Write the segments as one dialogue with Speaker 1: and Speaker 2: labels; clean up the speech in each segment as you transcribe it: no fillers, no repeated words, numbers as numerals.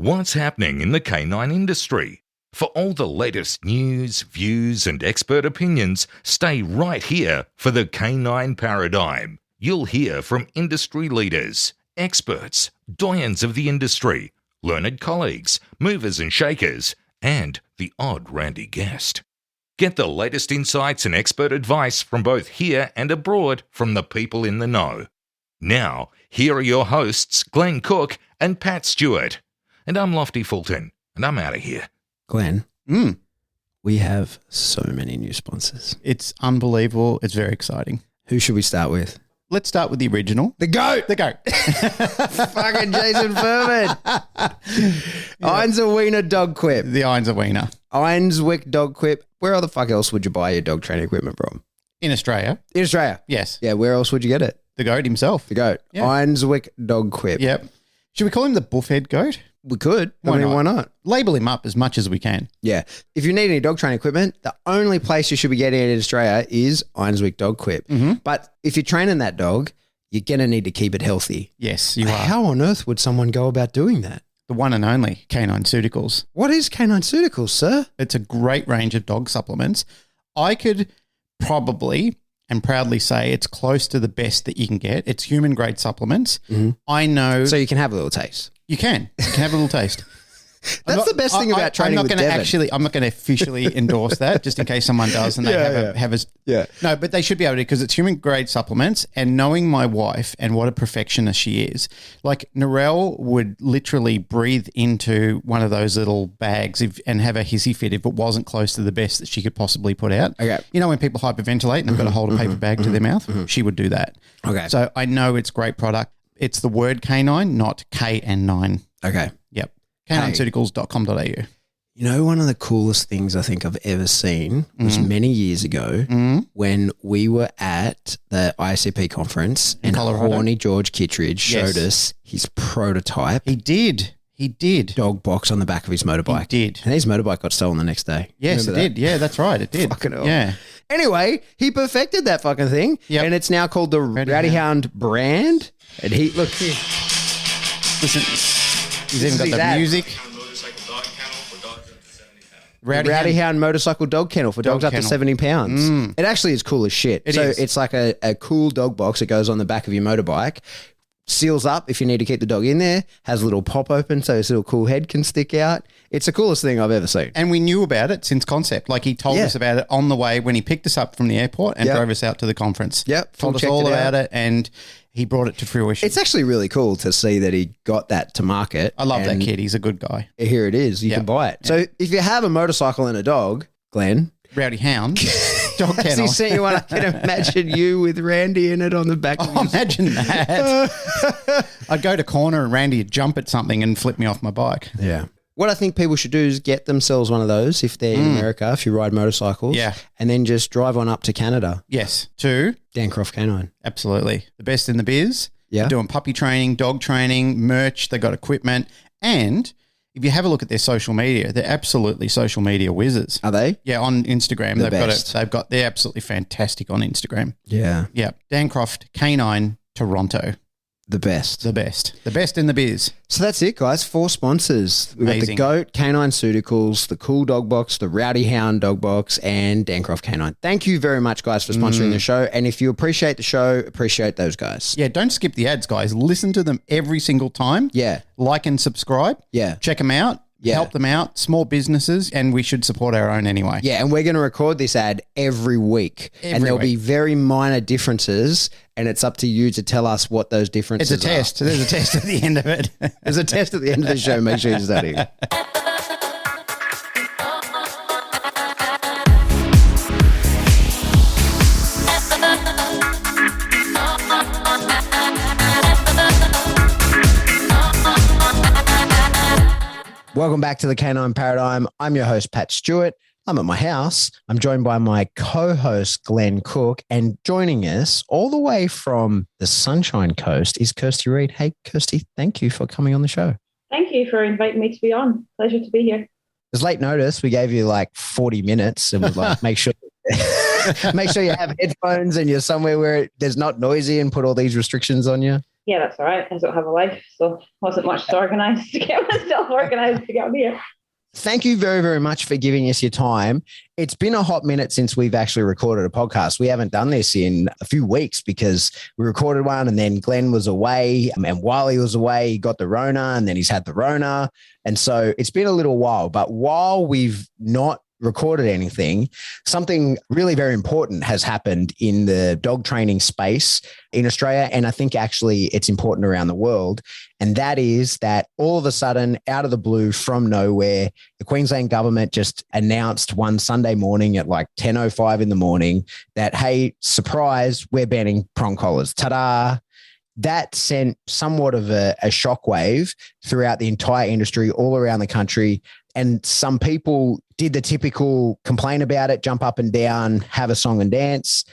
Speaker 1: What's happening in the canine industry? For all the latest news, views, and expert opinions, stay right here for the Canine Paradigm. You'll hear from industry leaders, experts, doyens of the industry, learned colleagues, movers and shakers, and the odd randy guest. Get the latest insights and expert advice from both here and abroad from the people in the know. Now, here are your hosts, Glenn Cook and Pat Stewart. And I'm Lofty Fulton, and I'm out of here.
Speaker 2: Glenn, we have so many new sponsors.
Speaker 3: It's unbelievable. It's very exciting.
Speaker 2: Who should we start with?
Speaker 3: Let's start with the original.
Speaker 2: The GOAT.
Speaker 3: The GOAT.
Speaker 2: Fucking Jason Furman. Einser Wiener Dog Quip.
Speaker 3: The Einser Wiener.
Speaker 2: Einswick Dog Quip. Where the fuck else would you buy your dog training equipment from?
Speaker 3: In Australia.
Speaker 2: In Australia?
Speaker 3: Yes.
Speaker 2: Yeah, where else would you get it?
Speaker 3: The GOAT himself.
Speaker 2: The GOAT.
Speaker 3: Yeah.
Speaker 2: Einswick Dog Quip.
Speaker 3: Yep. Should we call him the buffhead goat?
Speaker 2: We could.
Speaker 3: Why
Speaker 2: why not?
Speaker 3: Label him up as much as we can.
Speaker 2: Yeah. If you need any dog training equipment, the only place you should be getting it in Australia is Einswick Dog Quip.
Speaker 3: Mm-hmm.
Speaker 2: But if you're training that dog, you're going to need to keep it healthy.
Speaker 3: Yes, you are.
Speaker 2: How on earth would someone go about doing that?
Speaker 3: The one and only Canine Ceuticals.
Speaker 2: What is Canine Ceuticals, sir?
Speaker 3: It's a great range of dog supplements. I could probably and proudly say it's close to the best that you can get. It's human grade supplements.
Speaker 2: Mm-hmm.
Speaker 3: I know.
Speaker 2: So you can have a little taste.
Speaker 3: You can have a little taste.
Speaker 2: That's the best thing about training with Devon.
Speaker 3: I'm not going to officially endorse that, just in case someone does and they have a. No, but they should be able to, because it's human grade supplements. And knowing my wife and what a perfectionist she is, like Narelle would literally breathe into one of those little bags and have a hissy fit if it wasn't close to the best that she could possibly put out.
Speaker 2: Okay.
Speaker 3: You know when people hyperventilate and they've got to hold a paper bag to their mouth? She would do that.
Speaker 2: Okay.
Speaker 3: So I know it's a great product. It's the word canine, not K and 9.
Speaker 2: Okay.
Speaker 3: Yep. CanineCeuticals.com.au.
Speaker 2: You know, one of the coolest things I think I've ever seen was many years ago when we were at the ICP conference and
Speaker 3: Colorado.
Speaker 2: horny George Kittredge showed us his prototype.
Speaker 3: He did.
Speaker 2: Dog box on the back of his motorbike.
Speaker 3: He did.
Speaker 2: And his motorbike got stolen the next day.
Speaker 3: Yes,
Speaker 2: Remember
Speaker 3: it
Speaker 2: that?
Speaker 3: did. Yeah, that's right. It did.
Speaker 2: Fucking hell.
Speaker 3: Yeah.
Speaker 2: Anyway, he perfected that fucking thing.
Speaker 3: Yep.
Speaker 2: And it's now called the Rowdy Hound brand. And he, look here.
Speaker 3: Listen, he's even got
Speaker 2: his
Speaker 3: the
Speaker 2: ad.
Speaker 3: music.
Speaker 2: Rowdy Hound Motorcycle Dog Kennel for dogs up to
Speaker 3: kennel.
Speaker 2: 70 pounds. It actually is cool as shit.
Speaker 3: It is.
Speaker 2: It's like a cool dog box that goes on the back of your motorbike, seals up if you need to keep the dog in there, has a little pop open so his little cool head can stick out. It's the coolest thing I've ever seen.
Speaker 3: And we knew about it since concept. Like he told us about it on the way when he picked us up from the airport and drove us out to the conference.
Speaker 2: Yep.
Speaker 3: Told us all about it and he brought it to fruition.
Speaker 2: It's actually really cool to see that he got that to market.
Speaker 3: I love that kid. He's a good guy.
Speaker 2: Here it is. You can buy it. So if you have a motorcycle and a dog, Glenn.
Speaker 3: Rowdy Hound. Dog
Speaker 2: As
Speaker 3: kennel.
Speaker 2: he sent you one, I can imagine you with Randy in it on the back of his...
Speaker 3: Imagine that. I'd go to corner and Randy would jump at something and flip me off my bike.
Speaker 2: Yeah. What I think people should do is get themselves one of those if they're in America, if you ride motorcycles.
Speaker 3: Yeah.
Speaker 2: And then just drive on up to Canada.
Speaker 3: Yes. To
Speaker 2: Dancroft Canine.
Speaker 3: absolutely the best in the biz.
Speaker 2: Yeah.
Speaker 3: They're doing puppy training, dog training, merch. They've got equipment. And if you have a look at their social media, they're absolutely social media whizzes.
Speaker 2: Are they?
Speaker 3: Yeah, on Instagram.
Speaker 2: The
Speaker 3: They're absolutely fantastic on Instagram.
Speaker 2: Yeah.
Speaker 3: Yeah. Dancroft Canine Toronto.
Speaker 2: The best.
Speaker 3: The best. The best in the biz.
Speaker 2: So that's it, guys. 4 sponsors. We've got the
Speaker 3: Amazing.
Speaker 2: GOAT, Canine Ceuticals, the Cool Dog Box, the Rowdy Hound Dog Box, and Dancroft Canine. Thank you very much, guys, for sponsoring the show. And if you appreciate the show, appreciate those guys.
Speaker 3: Yeah, don't skip the ads, guys. Listen to them every single time.
Speaker 2: Yeah.
Speaker 3: Like and subscribe.
Speaker 2: Yeah.
Speaker 3: Check them out.
Speaker 2: Yeah.
Speaker 3: Help them out. Small businesses, and we should support our own anyway.
Speaker 2: Yeah, and we're going to record this ad every week. And there'll be very minor differences, and it's up to you to tell us what those differences
Speaker 3: It's a test. There's a test at the end of it.
Speaker 2: There's a test at the end of the show. Make sure you study. Welcome back to the Canine Paradigm. I'm your host, Pat Stewart. I'm at my house. I'm joined by my co-host, Glenn Cook, and joining us all the way from the Sunshine Coast is Kirsty Reid. Hey, Kirsty, thank you for coming on the show.
Speaker 4: Thank you for inviting me to be on. Pleasure to be here.
Speaker 2: It's late notice. We gave you like 40 minutes and we're like, make sure you have headphones and you're somewhere where there's not noisy and put all these restrictions on you.
Speaker 4: Yeah, that's all right. I don't have a life, so wasn't much to organise to get myself organised to get on here.
Speaker 2: Thank you very, very much for giving us your time. It's been a hot minute since we've actually recorded a podcast. We haven't done this in a few weeks because we recorded one and then Glenn was away. And while he was away, he got the Rona and then he's had the Rona. And so it's been a little while. But while we've not recorded anything, something really very important has happened in the dog training space in Australia. And I think actually it's important around the world. And that is that all of a sudden, out of the blue, from nowhere, the Queensland government just announced one Sunday morning at like 10:05 in the morning that, hey, surprise, we're banning prong collars. Ta-da. That sent somewhat of a shockwave throughout the entire industry all around the country. And some people did the typical complain about it, jump up and down, have a song and dance.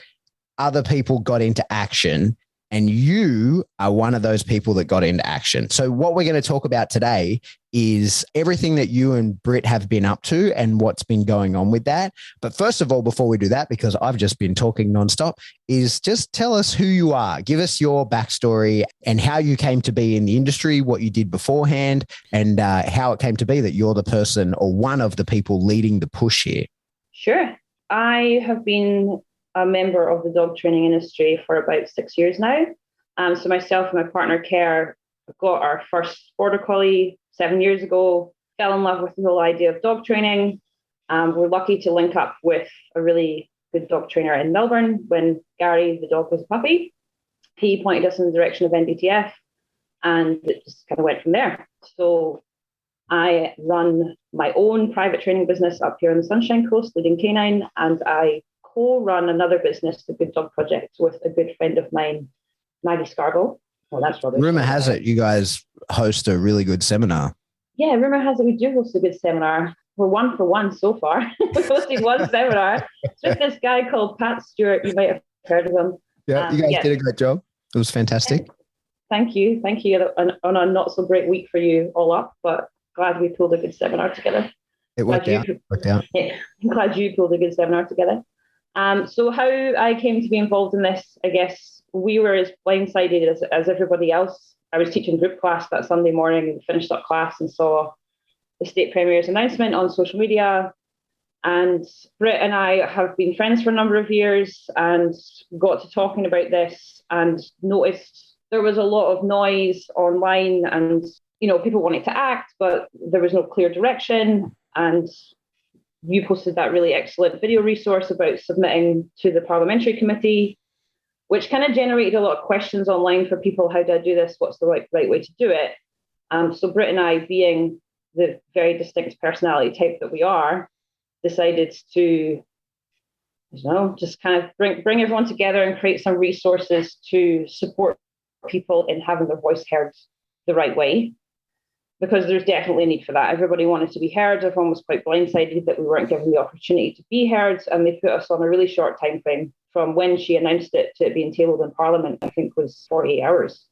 Speaker 2: Other people got into action. And you are one of those people that got into action. So what we're going to talk about today is everything that you and Britt have been up to and what's been going on with that. But first of all, before we do that, because I've just been talking nonstop, is just tell us who you are. Give us your backstory and how you came to be in the industry, what you did beforehand, and how it came to be that you're the person or one of the people leading the push here.
Speaker 4: Sure. I have been a member of the dog training industry for about 6 years now. So myself and my partner, Kerr, got our first border collie 7 years ago, fell in love with the whole idea of dog training. We're lucky to link up with a really good dog trainer in Melbourne when Gary, the dog, was a puppy. He pointed us in the direction of NDTF and it just kind of went from there. So I run my own private training business up here on the Sunshine Coast, Leading Canine, and I co-run another business, the Good Dog Project, with a good friend of mine, Maggie Scargill. Well, that's rubbish.
Speaker 2: Rumor has it you guys host a really good seminar.
Speaker 4: Yeah, rumor has it we do host a good seminar. We're 1 for 1 so far. We hosted one seminar. It's with this guy called Pat Stewart. You might have heard of him.
Speaker 2: Yeah, you guys did a great job. It was fantastic.
Speaker 4: Thank you. Thank you. On a not so great week for you all up, but glad we pulled a good seminar together.
Speaker 2: It worked out.
Speaker 4: Yeah, I'm glad you pulled a good seminar together. So how I came to be involved in this, I guess we were as blindsided as everybody else. I was teaching group class that Sunday morning and finished up class and saw the State Premier's announcement on social media. And Britt and I have been friends for a number of years and got to talking about this and noticed there was a lot of noise online and, you know, people wanted to act, but there was no clear direction. And you posted that really excellent video resource about submitting to the parliamentary committee, which kind of generated a lot of questions online for people. How do I do this? What's the right way to do it? So Britt and I, being the very distinct personality type that we are, decided to, I don't know, just kind of bring everyone together and create some resources to support people in having their voice heard the right way. Because there's definitely a need for that. Everybody wanted to be heard. Everyone was quite blindsided that we weren't given the opportunity to be heard. And they put us on a really short time frame from when she announced it to it being tabled in Parliament, I think was 48 hours.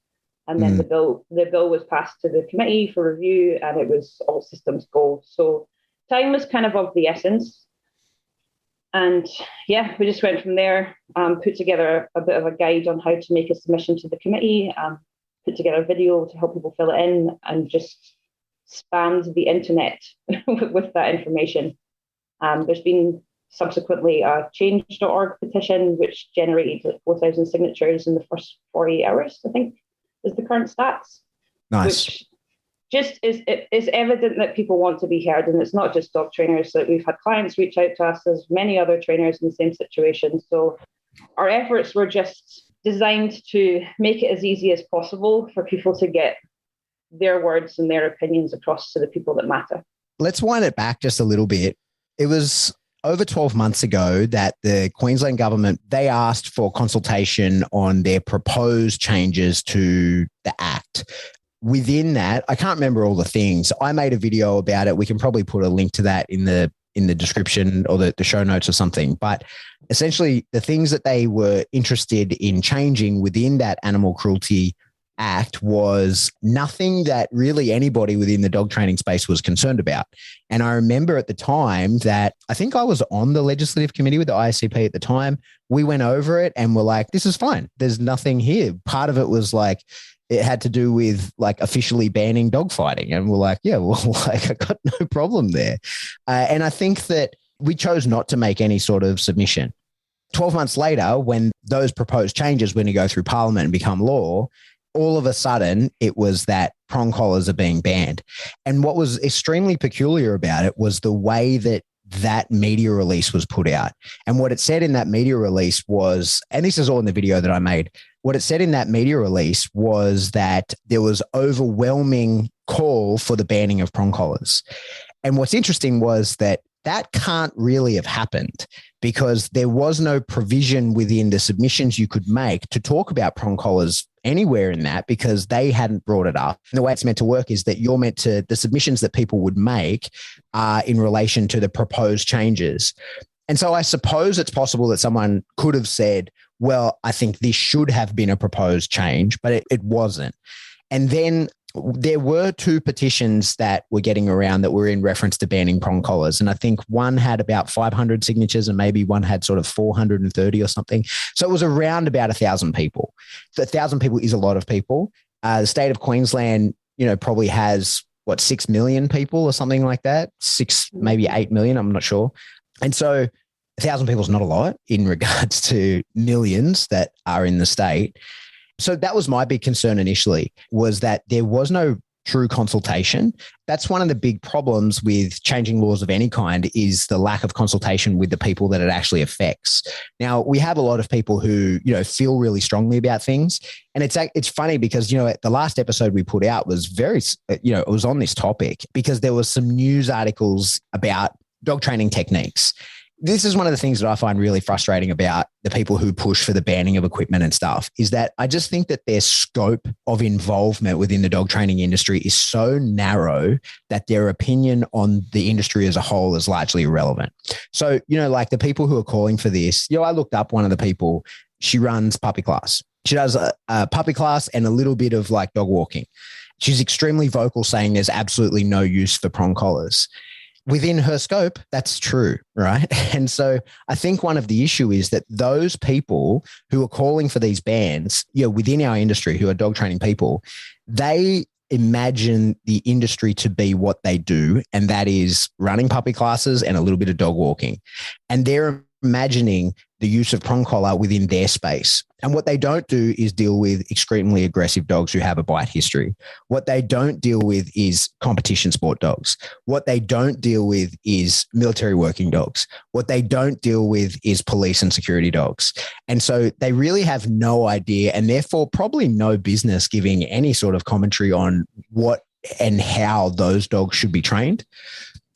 Speaker 4: And then the bill was passed to the committee for review and it was all systems go. So time was kind of the essence. And yeah, we just went from there, put together a bit of a guide on how to make a submission to the committee, put together a video to help people fill it in and just spammed the internet with that information. There's been subsequently a change.org petition, which generated 4,000 signatures in the first 48 hours, I think, is the current stats.
Speaker 2: Nice.
Speaker 4: Which just is evident that people want to be heard. And it's not just dog trainers. That we've had clients reach out to us. There's many other trainers in the same situation. So our efforts were just designed to make it as easy as possible for people to get their words and their opinions across to the people that matter.
Speaker 2: Let's wind it back just a little bit. It was over 12 months ago that the Queensland government, they asked for consultation on their proposed changes to the Act. Within that, I can't remember all the things. I made a video about it. We can probably put a link to that in the description or the show notes or something. But essentially, the things that they were interested in changing within that Animal Cruelty Act was nothing that really anybody within the dog training space was concerned about. And I remember at the time that I think I was on the legislative committee with the ISCP at the time. We went over it and were like, this is fine. There's nothing here. Part of it was like, it had to do with like officially banning dogfighting. And we're like, yeah, well, like I got no problem there. And I think that we chose not to make any sort of submission. 12 months later, when those proposed changes were going to go through Parliament and become law, all of a sudden it was that prong collars are being banned. And what was extremely peculiar about it was the way that media release was put out. And what it said in that media release was, and this is all in the video that I made, what it said in that media release was that there was overwhelming call for the banning of prong collars. And what's interesting was that can't really have happened because there was no provision within the submissions you could make to talk about prong collars anywhere in that because they hadn't brought it up. And the way it's meant to work is that the submissions that people would make are in relation to the proposed changes. And so I suppose it's possible that someone could have said, well, I think this should have been a proposed change, but it wasn't. And then there were 2 petitions that were getting around that were in reference to banning prong collars. And I think one had about 500 signatures and maybe one had sort of 430 or something. So it was around about 1,000 people. 1,000 people is a lot of people. The state of Queensland, probably has 6 million people or something like that. 6, maybe 8 million. I'm not sure. And so 1,000 people is not a lot in regards to millions that are in the state. So that was my big concern initially, was that there was no true consultation. That's one of the big problems with changing laws of any kind, is the lack of consultation with the people that it actually affects. Now, we have a lot of people who, feel really strongly about things. And it's funny because, the last episode we put out was very, it was on this topic because there was some news articles about dog training techniques. This is one of the things that I find really frustrating about the people who push for the banning of equipment and stuff, is that I just think that their scope of involvement within the dog training industry is so narrow that their opinion on the industry as a whole is largely irrelevant. So, like the people who are calling for this, I looked up one of the people. She runs puppy class. She does a puppy class and a little bit of like dog walking. She's extremely vocal, saying there's absolutely no use for prong collars. Within her scope, that's true, right? And so I think one of the issue is that those people who are calling for these bans, within our industry, who are dog training people, they imagine the industry to be what they do, and that is running puppy classes and a little bit of dog walking. And they're imagining the use of prong collar within their space. And what they don't do is deal with extremely aggressive dogs who have a bite history. What they don't deal with is competition sport dogs. What they don't deal with is military working dogs. What they don't deal with is police and security dogs. And so they really have no idea, and therefore probably no business giving any sort of commentary on what and how those dogs should be trained.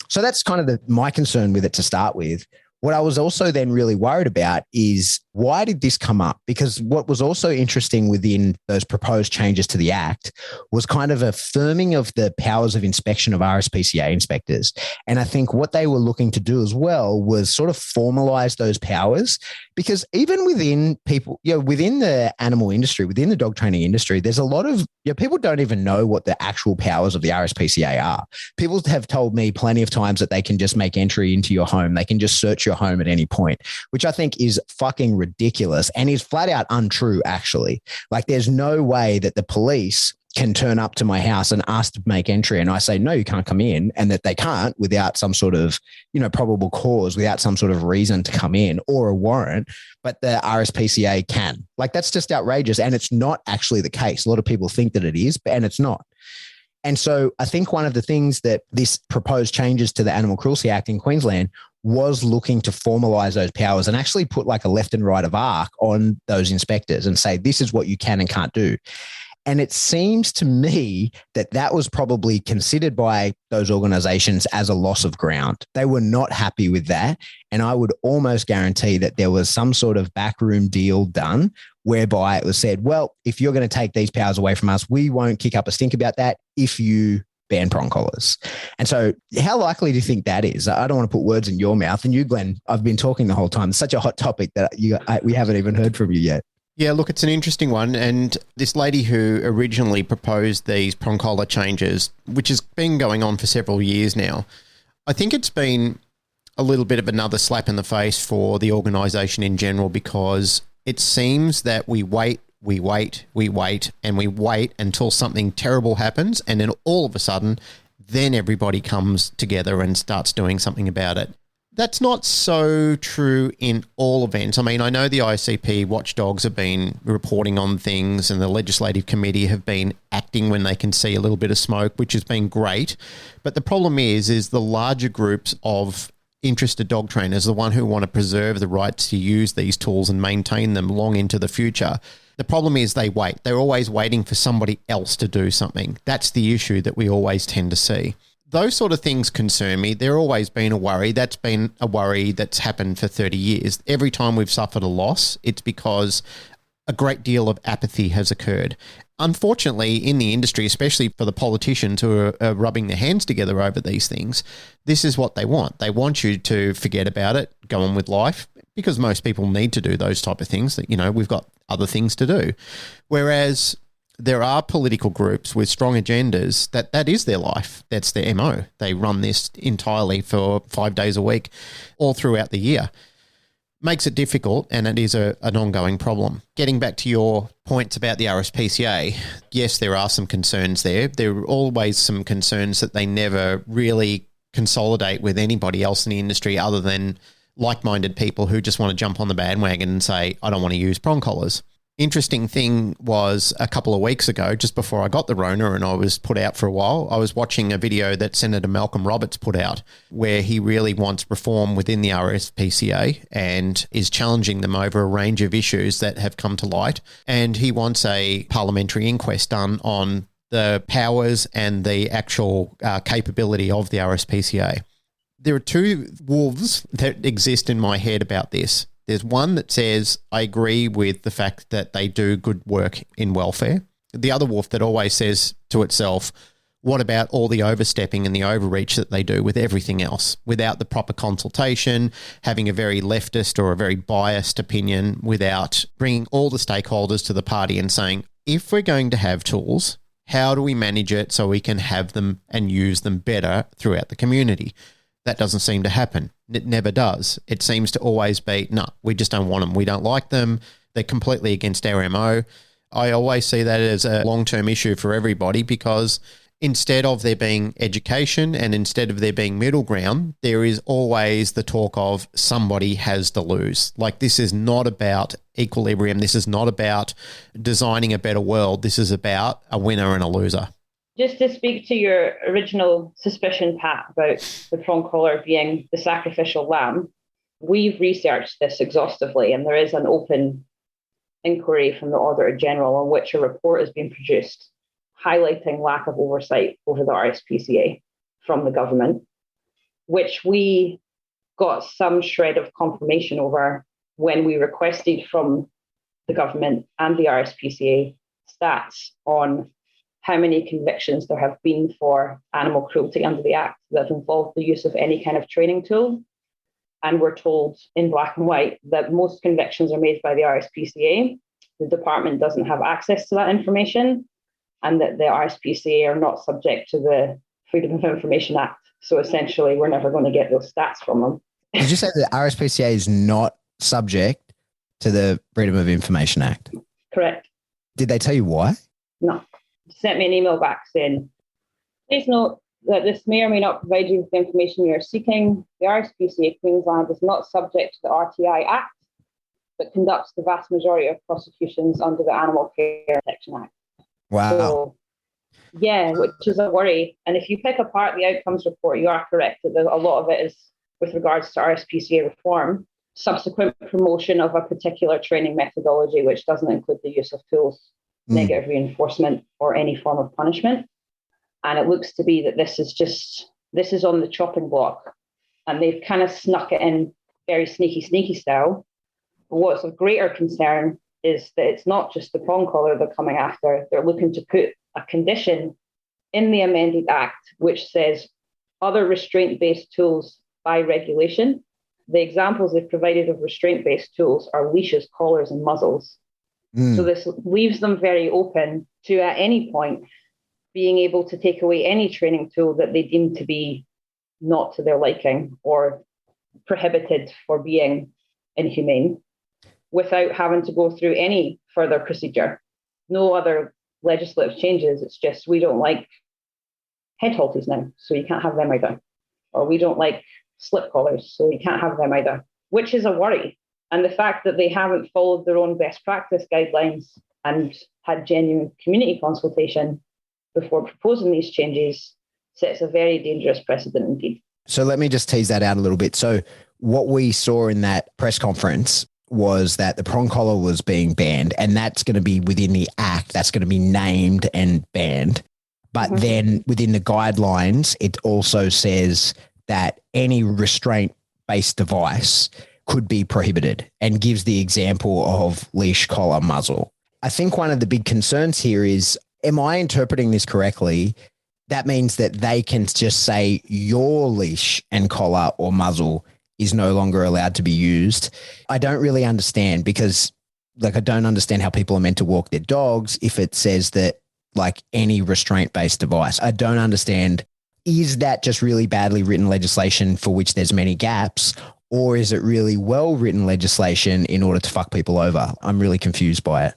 Speaker 2: So that's kind of my concern with it to start with. What I was also then really worried about is, why did this come up? Because what was also interesting within those proposed changes to the Act was kind of a firming of the powers of inspection of RSPCA inspectors. And I think what they were looking to do as well was sort of formalize those powers, because even within people, within the animal industry, within the dog training industry, there's a lot of, people don't even know what the actual powers of the RSPCA are. People have told me plenty of times that they can just make entry into your home. They can just search your home at any point, which I think is fucking ridiculous and is flat out untrue, actually. Like, there's no way that the police can turn up to my house and ask to make entry, and I say, no, you can't come in, and that they can't without some sort of, probable cause, without some sort of reason to come in or a warrant, but the RSPCA can. Like, that's just outrageous. And it's not actually the case. A lot of people think that it is, and it's not. And so I think one of the things that this proposed changes to the Animal Cruelty Act in Queensland was looking to formalize those powers and actually put like a left and right of arc on those inspectors and say, this is what you can and can't do. And it seems to me that that was probably considered by those organizations as a loss of ground. They were not happy with that. And I would almost guarantee that there was some sort of backroom deal done whereby it was said, well, if you're going to take these powers away from us, we won't kick up a stink about that if you ban prong collars. And so how likely do you think that is? I don't want to put words in your mouth. And you, Glenn, I've been talking the whole time. It's such a hot topic that we haven't even heard from you yet.
Speaker 3: Yeah, look, it's an interesting one. And this lady who originally proposed these prong collar changes, which has been going on for several years now, I think it's been a little bit of another slap in the face for the organisation in general, because it seems that we wait we wait, and we wait until something terrible happens. And then all of a sudden, then everybody comes together and starts doing something about it. That's not so true in all events. I mean, I know the ICP watchdogs have been reporting on things and the Legislative Committee have been acting when they can see a little bit of smoke, which has been great. But the problem is the larger groups of interested dog trainers, the one who want to preserve the rights to use these tools and maintain them long into the future. The problem is they wait. They're always waiting for somebody else to do something. That's the issue that we always tend to see. Those sort of things concern me. They're always been a worry. That's been a worry that's happened for 30 years. Every time we've suffered a loss, it's because a great deal of apathy has occurred. Unfortunately, in the industry, especially for the politicians who are rubbing their hands together over these things, this is what they want. They want you to forget about it, go on with life, because most people need to do those type of things. That, we've got other things to do. Whereas there are political groups with strong agendas that is their life. That's their MO. They run this entirely for 5 days a week, all throughout the year. Makes it difficult, and it is an ongoing problem. Getting back to your points about the RSPCA, yes, there are some concerns there. There are always some concerns that they never really consolidate with anybody else in the industry other than like-minded people who just want to jump on the bandwagon and say, I don't want to use prong collars. Interesting thing was a couple of weeks ago, just before I got the Rona and I was put out for a while, I was watching a video that Senator Malcolm Roberts put out where he really wants reform within the RSPCA and is challenging them over a range of issues that have come to light. And he wants a parliamentary inquest done on the powers and the actual capability of the RSPCA. There are two wolves that exist in my head about this. There's one that says, I agree with the fact that they do good work in welfare. The other wolf that always says to itself, what about all the overstepping and the overreach that they do with everything else without the proper consultation, having a very leftist or a very biased opinion, without bringing all the stakeholders to the party and saying, if we're going to have tools, how do we manage it so we can have them and use them better throughout the community? That doesn't seem to happen. It never does. It seems to always be, no, we just don't want them. We don't like them. They're completely against our MO. I always see that as a long-term issue for everybody because instead of there being education and instead of there being middle ground, there is always the talk of somebody has to lose. Like, this is not about equilibrium. This is not about designing a better world. This is about a winner and a loser.
Speaker 4: Just to speak to your original suspicion, Pat, about the prong collar being the sacrificial lamb, we've researched this exhaustively, and there is an open inquiry from the Auditor General on which a report has been produced highlighting lack of oversight over the RSPCA from the government, which we got some shred of confirmation over when we requested from the government and the RSPCA stats on how many convictions there have been for animal cruelty under the Act that have involved the use of any kind of training tool. And we're told in black and white that most convictions are made by the RSPCA. The department doesn't have access to that information, and that the RSPCA are not subject to the Freedom of Information Act. So essentially, we're never going to get those stats from them.
Speaker 2: Did you say the RSPCA is not subject to the Freedom of Information Act?
Speaker 4: Correct.
Speaker 2: Did they tell you why?
Speaker 4: No. Sent me an email back saying, please note that this may or may not provide you with the information you are seeking. The RSPCA Queensland is not subject to the RTI Act, but conducts the vast majority of prosecutions under the Animal Care Protection Act.
Speaker 2: Wow.
Speaker 4: So, yeah, which is a worry. And if you pick apart the outcomes report, you are correct that a lot of it is with regards to RSPCA reform, subsequent promotion of a particular training methodology, which doesn't include the use of tools, negative reinforcement, or any form of punishment. And it looks to be that this is on the chopping block. And they've kind of snuck it in very sneaky style. But what's of greater concern is that it's not just the prong collar they're coming after. They're looking to put a condition in the amended Act which says other restraint-based tools by regulation. The examples they've provided of restraint-based tools are leashes, collars, and muzzles. So this leaves them very open to, at any point, being able to take away any training tool that they deem to be not to their liking or prohibited for being inhumane. without having to go through any further procedure. No other legislative changes. It's just, we don't like head halters now, so you can't have them either. Or we don't like slip collars, so you can't have them either, which is a worry. And the fact that they haven't followed their own best practice guidelines and had genuine community consultation before proposing these changes sets a very dangerous precedent indeed.
Speaker 2: So let me just tease that out a little bit. So what we saw in that press conference was that the prong collar was being banned, and that's going to be within the act. That's going to be named and banned. But then within the guidelines, it also says that any restraint-based device could be prohibited, and gives the example of leash, collar, muzzle. I think one of the big concerns here is, am I interpreting this correctly? That means that they can just say your leash and collar or muzzle is no longer allowed to be used. I don't really understand, because I don't understand how people are meant to walk their dogs if it says that any restraint-based device. I don't understand. Is that just really badly written legislation for which there's many gaps, or is it really well-written legislation in order to fuck people over? I'm really confused by it.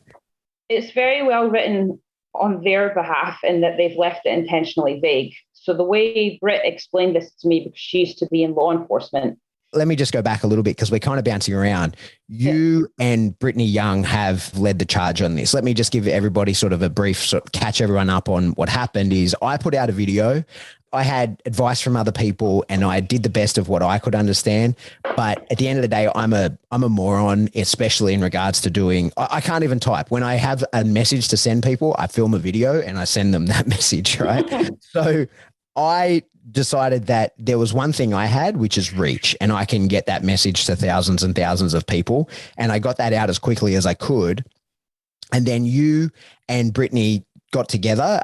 Speaker 4: It's very well written on their behalf in that they've left it intentionally vague. So the way Britt explained this to me, because she used to be in law enforcement.
Speaker 2: Let me just go back a little bit, because we're kind of bouncing around. You and Brittany Young have led the charge on this. Let me just give everybody sort of a brief, catch everyone up on what happened. Is I put out a video. I had advice from other people, and I did the best of what I could understand. But at the end of the day, I'm a moron, especially in regards to doing, I can't even type. When I have a message to send people, I film a video and I send them that message, right? So I decided that there was one thing I had, which is reach, and I can get that message to thousands and thousands of people. And I got that out as quickly as I could. And then you and Brittany got together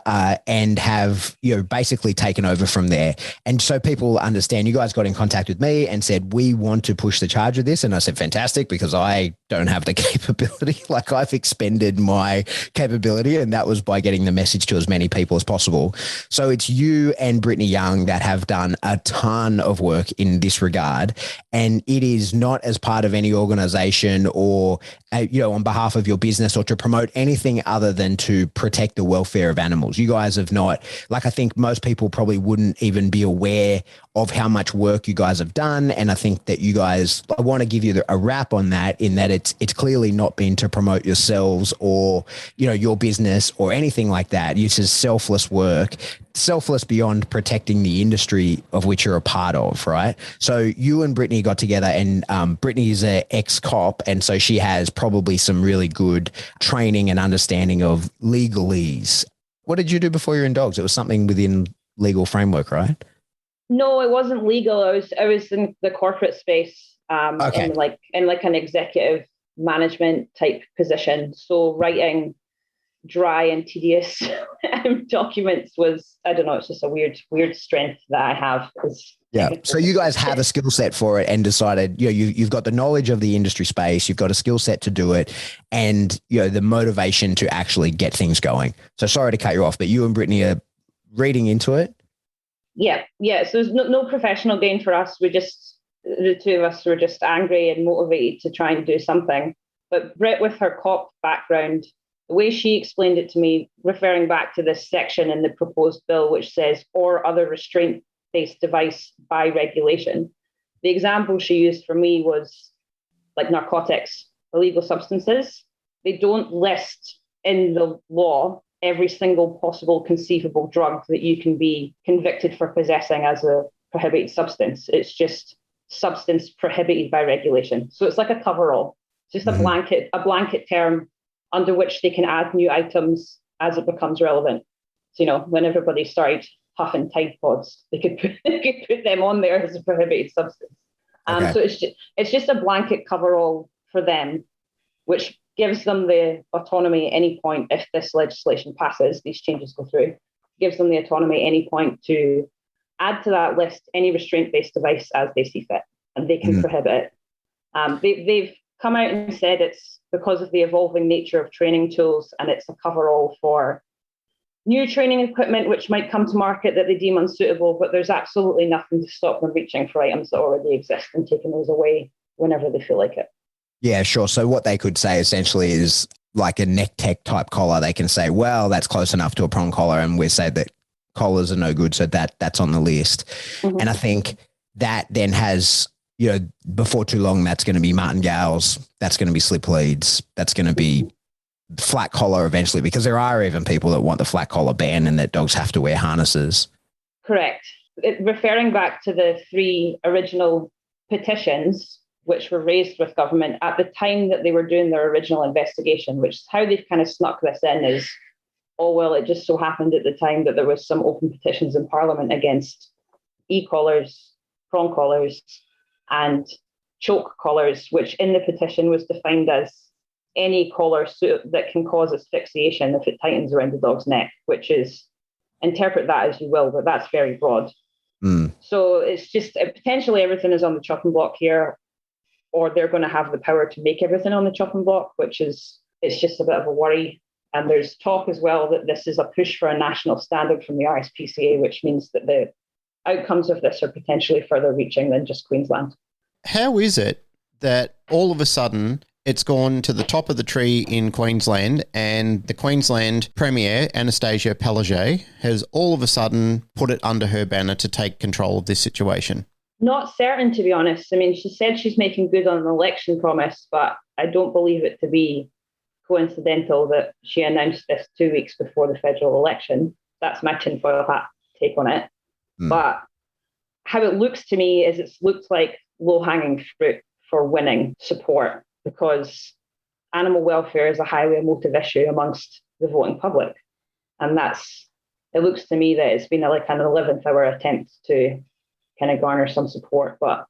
Speaker 2: and have, basically taken over from there. And so people understand, you guys got in contact with me and said, we want to push the charge of this. And I said, fantastic, because I don't have the capability. I've expended my capability, and that was by getting the message to as many people as possible. So it's you and Brittany Young that have done a ton of work in this regard. And it is not as part of any organization or, on behalf of your business, or to promote anything other than to protect the welfare of animals. You guys have not, I think most people probably wouldn't even be aware of how much work you guys have done. And I think that you guys, I want to give you a wrap on that, in that it's clearly not been to promote yourselves or, your business or anything like that. It's just selfless work, selfless beyond protecting the industry of which you're a part of, right? So you and Brittany got together, and Brittany is an ex-cop, and so she has probably some really good training and understanding of legalese. What did you do before you were in dogs? It was something within legal framework, right?
Speaker 4: No, it wasn't legal. I was in the corporate space, in an executive management type position. So writing dry and tedious documents was, I don't know, it's just a weird strength that I have.
Speaker 2: Yeah. So you guys have a skill set for it and decided, you've got the knowledge of the industry space, you've got a skill set to do it, and, the motivation to actually get things going. So sorry to cut you off, but you and Brittany are reading into it.
Speaker 4: Yeah. So there's no professional gain for us. The two of us were just angry and motivated to try and do something. But Britt, with her cop background, the way she explained it to me, referring back to this section in the proposed bill, which says, or other restraint-based device by regulation, the example she used for me was narcotics, illegal substances. They don't list in the law every single possible conceivable drug that you can be convicted for possessing as a prohibited substance. It's just substance prohibited by regulation. So it's like a coverall, just a blanket term under which they can add new items as it becomes relevant. So, when everybody started puffing Tide Pods, they could put them on there as a prohibited substance. Okay. So it's just a blanket coverall for them, which gives them the autonomy at any point, if this legislation passes, these changes go through, gives them the autonomy at any point to add to that list any restraint-based device as they see fit, and they can prohibit it. They've come out and said it's because of the evolving nature of training tools, and it's a coverall for new training equipment which might come to market that they deem unsuitable, but there's absolutely nothing to stop them reaching for items that already exist and taking those away whenever they feel like it.
Speaker 2: Yeah, sure. So what they could say essentially is like a neck tech type collar. They can say, well, that's close enough to a prong collar, and we say that collars are no good, so that's on the list. Mm-hmm. And I think that then has, before too long, that's going to be martingales, that's going to be slip leads, that's going to be flat collar eventually, because there are even people that want the flat collar ban and that dogs have to wear harnesses.
Speaker 4: Correct. Referring back to the 3 original petitions which were raised with government at the time that they were doing their original investigation, which is how they've kind of snuck this in, is, oh, well, it just so happened at the time that there was some open petitions in Parliament against e-collars, prong collars, and choke collars, which in the petition was defined as any collar that can cause asphyxiation if it tightens around the dog's neck, which is, interpret that as you will, but that's very broad. So it's just potentially everything is on the chopping block here, or they're going to have the power to make everything on the chopping block, which is, it's just a bit of a worry. And there's talk as well that this is a push for a national standard from the RSPCA, which means that the outcomes of this are potentially further reaching than just Queensland.
Speaker 3: How is it that all of a sudden it's gone to the top of the tree in Queensland, and the Queensland Premier, Anastasia Palaszczuk, has all of a sudden put it under her banner to take control of this situation?
Speaker 4: Not certain, to be honest. I mean, she said she's making good on an election promise, but I don't believe it to be coincidental that she announced this 2 weeks before the federal election. That's my tinfoil hat take on it. But how it looks to me is it's looked like low-hanging fruit for winning support, because animal welfare is a highly emotive issue amongst the voting public. And it looks to me that it's been like an 11th hour attempt to kind of garner some support, but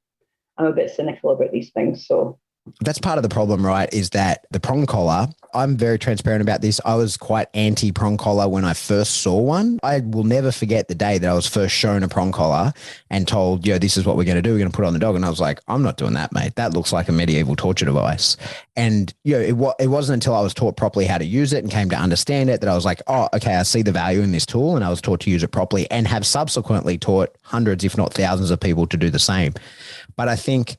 Speaker 4: I'm a bit cynical about these things. So
Speaker 2: that's part of the problem, right? Is that the prong collar, I'm very transparent about this. I was quite anti prong collar when I first saw one. I will never forget the day that I was first shown a prong collar and told, this is what we're going to do. We're going to put it on the dog. And I was like, I'm not doing that, mate. That looks like a medieval torture device. And, it wasn't until I was taught properly how to use it and came to understand it that I was like, oh, okay, I see the value in this tool. And I was taught to use it properly, and have subsequently taught hundreds, if not thousands of people to do the same. But I think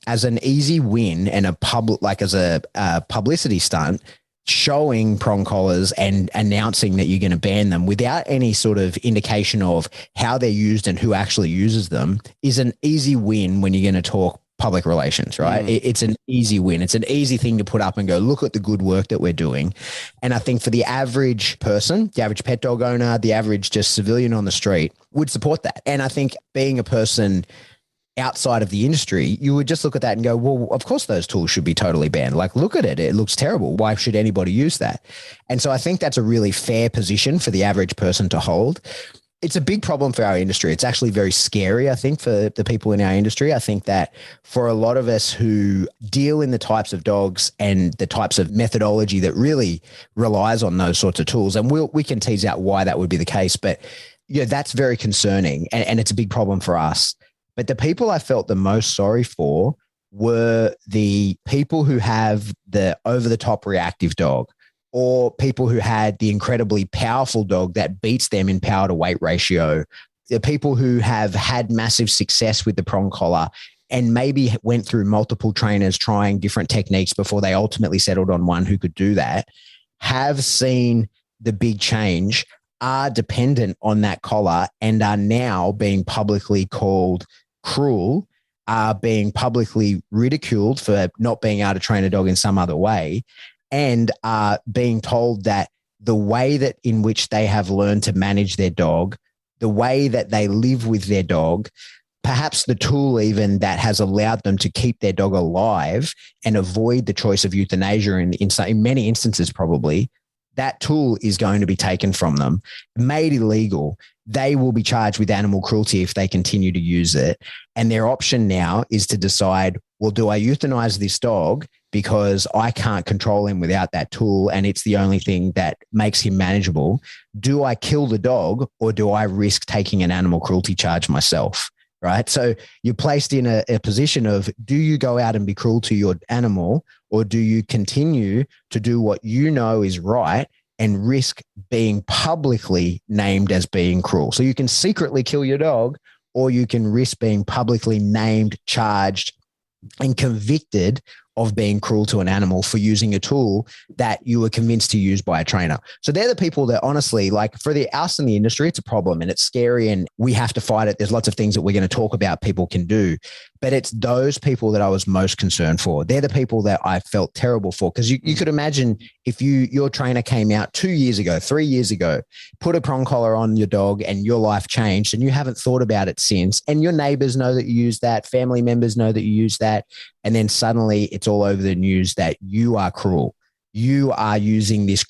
Speaker 2: as an easy win and as a publicity stunt, showing prong collars and announcing that you're going to ban them without any sort of indication of how they're used and who actually uses them is an easy win when you're going to talk public relations, right? It's an easy win. It's an easy thing to put up and go, look at the good work that we're doing. And I think for the average person, the average pet dog owner, the average just civilian on the street would support that. And I think being a person outside of the industry, you would just look at that and go, well, of course those tools should be totally banned. Like, look at it. It looks terrible. Why should anybody use that? And so I think that's a really fair position for the average person to hold. It's a big problem for our industry. It's actually very scary, I think, for the people in our industry. I think that for a lot of us who deal in the types of dogs and the types of methodology that really relies on those sorts of tools, and we can tease out why that would be the case, but that's very concerning, and it's a big problem for us. But the people I felt the most sorry for were the people who have the over-the-top reactive dog, or people who had the incredibly powerful dog that beats them in power to weight ratio, the people who have had massive success with the prong collar and maybe went through multiple trainers trying different techniques before they ultimately settled on one who could do that, have seen the big change, are dependent on that collar, and are now being publicly called cruel, are being publicly ridiculed for not being able to train a dog in some other way, and are being told that the way that in which they have learned to manage their dog, the way that they live with their dog, perhaps the tool even that has allowed them to keep their dog alive and avoid the choice of euthanasia in many instances probably, that tool is going to be taken from them, made illegal. They will be charged with animal cruelty if they continue to use it. And their option now is to decide, well, do I euthanize this dog because I can't control him without that tool and it's the only thing that makes him manageable? Do I kill the dog, or do I risk taking an animal cruelty charge myself? Right. So you're placed in a position of, do you go out and be cruel to your animal, or do you continue to do what you know is right and risk being publicly named as being cruel? So you can secretly kill your dog, or you can risk being publicly named, charged, and convicted of being cruel to an animal for using a tool that you were convinced to use by a trainer. So they're the people that honestly, like for us in the industry, it's a problem and it's scary and we have to fight it. There's lots of things that we're going to talk about people can do, but it's those people that I was most concerned for. They're the people that I felt terrible for, because you could imagine if your trainer came out 2 years ago, 3 years ago, put a prong collar on your dog and your life changed and you haven't thought about it since. And your neighbors know that you use that, family members know that you use that. And then suddenly it's all over the news that you are cruel. You are using this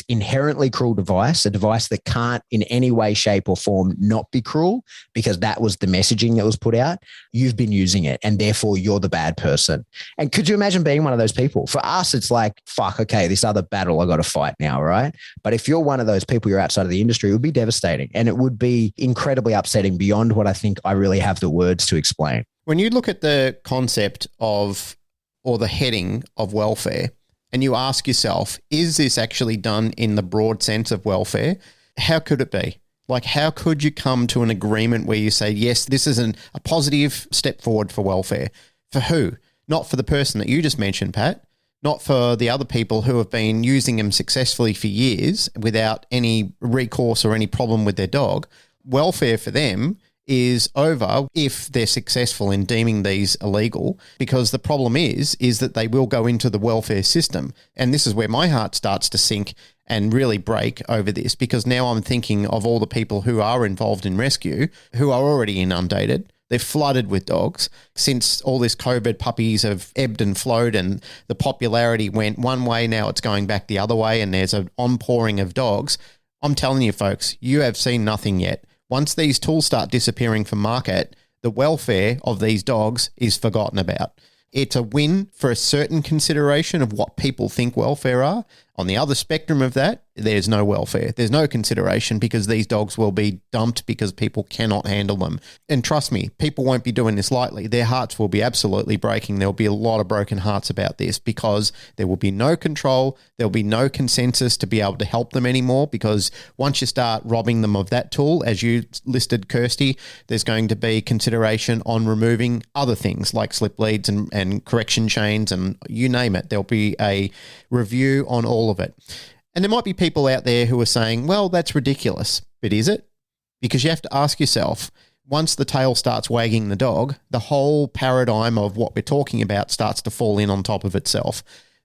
Speaker 2: inherently cruel device, a device that can't in any way, shape or form not be cruel, because that was the messaging that was put out. You've been using it and therefore you're the bad person. And could you imagine being one of those people? For us, it's like, fuck, okay, this other battle I got to fight now, right? But if you're one of those people, you're outside of the industry, it would be devastating and it would be incredibly upsetting beyond what I think I really have the words to explain.
Speaker 3: When you look at the concept of, or the heading of welfare, and you ask yourself, is this actually done in the broad sense of welfare? How could it be? Like, how could you come to an agreement where you say, yes, this is a positive step forward for welfare? For who? Not for the person that you just mentioned, Pat. Not for the other people who have been using them successfully for years without any recourse or any problem with their dog. Welfare for them is over if they're successful in deeming these illegal, because the problem is that they will go into the welfare system. And this is where my heart starts to sink and really break over this, because now I'm thinking of all the people who are involved in rescue who are already inundated. They're flooded with dogs. Since all this COVID, puppies have ebbed and flowed and the popularity went one way, now it's going back the other way and there's an onpouring of dogs. I'm telling you, folks, you have seen nothing yet. Once these tools start disappearing from market, the welfare of these dogs is forgotten about. It's a win for a certain consideration of what people think welfare are. On the other spectrum of that, there's no welfare. There's no consideration because these dogs will be dumped because people cannot handle them. And trust me, people won't be doing this lightly. Their hearts will be absolutely breaking. There'll be a lot of broken hearts about this because there will be no control. There'll be no consensus to be able to help them anymore, because once you start robbing them of that tool, as you listed, Kirsty, there's going to be consideration on removing other things like slip leads and correction chains and you name it. There'll be a review on all of it. And there might be people out there who are saying, well, that's ridiculous. But is it? Because you have to ask yourself, once the tail starts wagging the dog, the whole paradigm of what we're talking about starts to fall in on top of itself.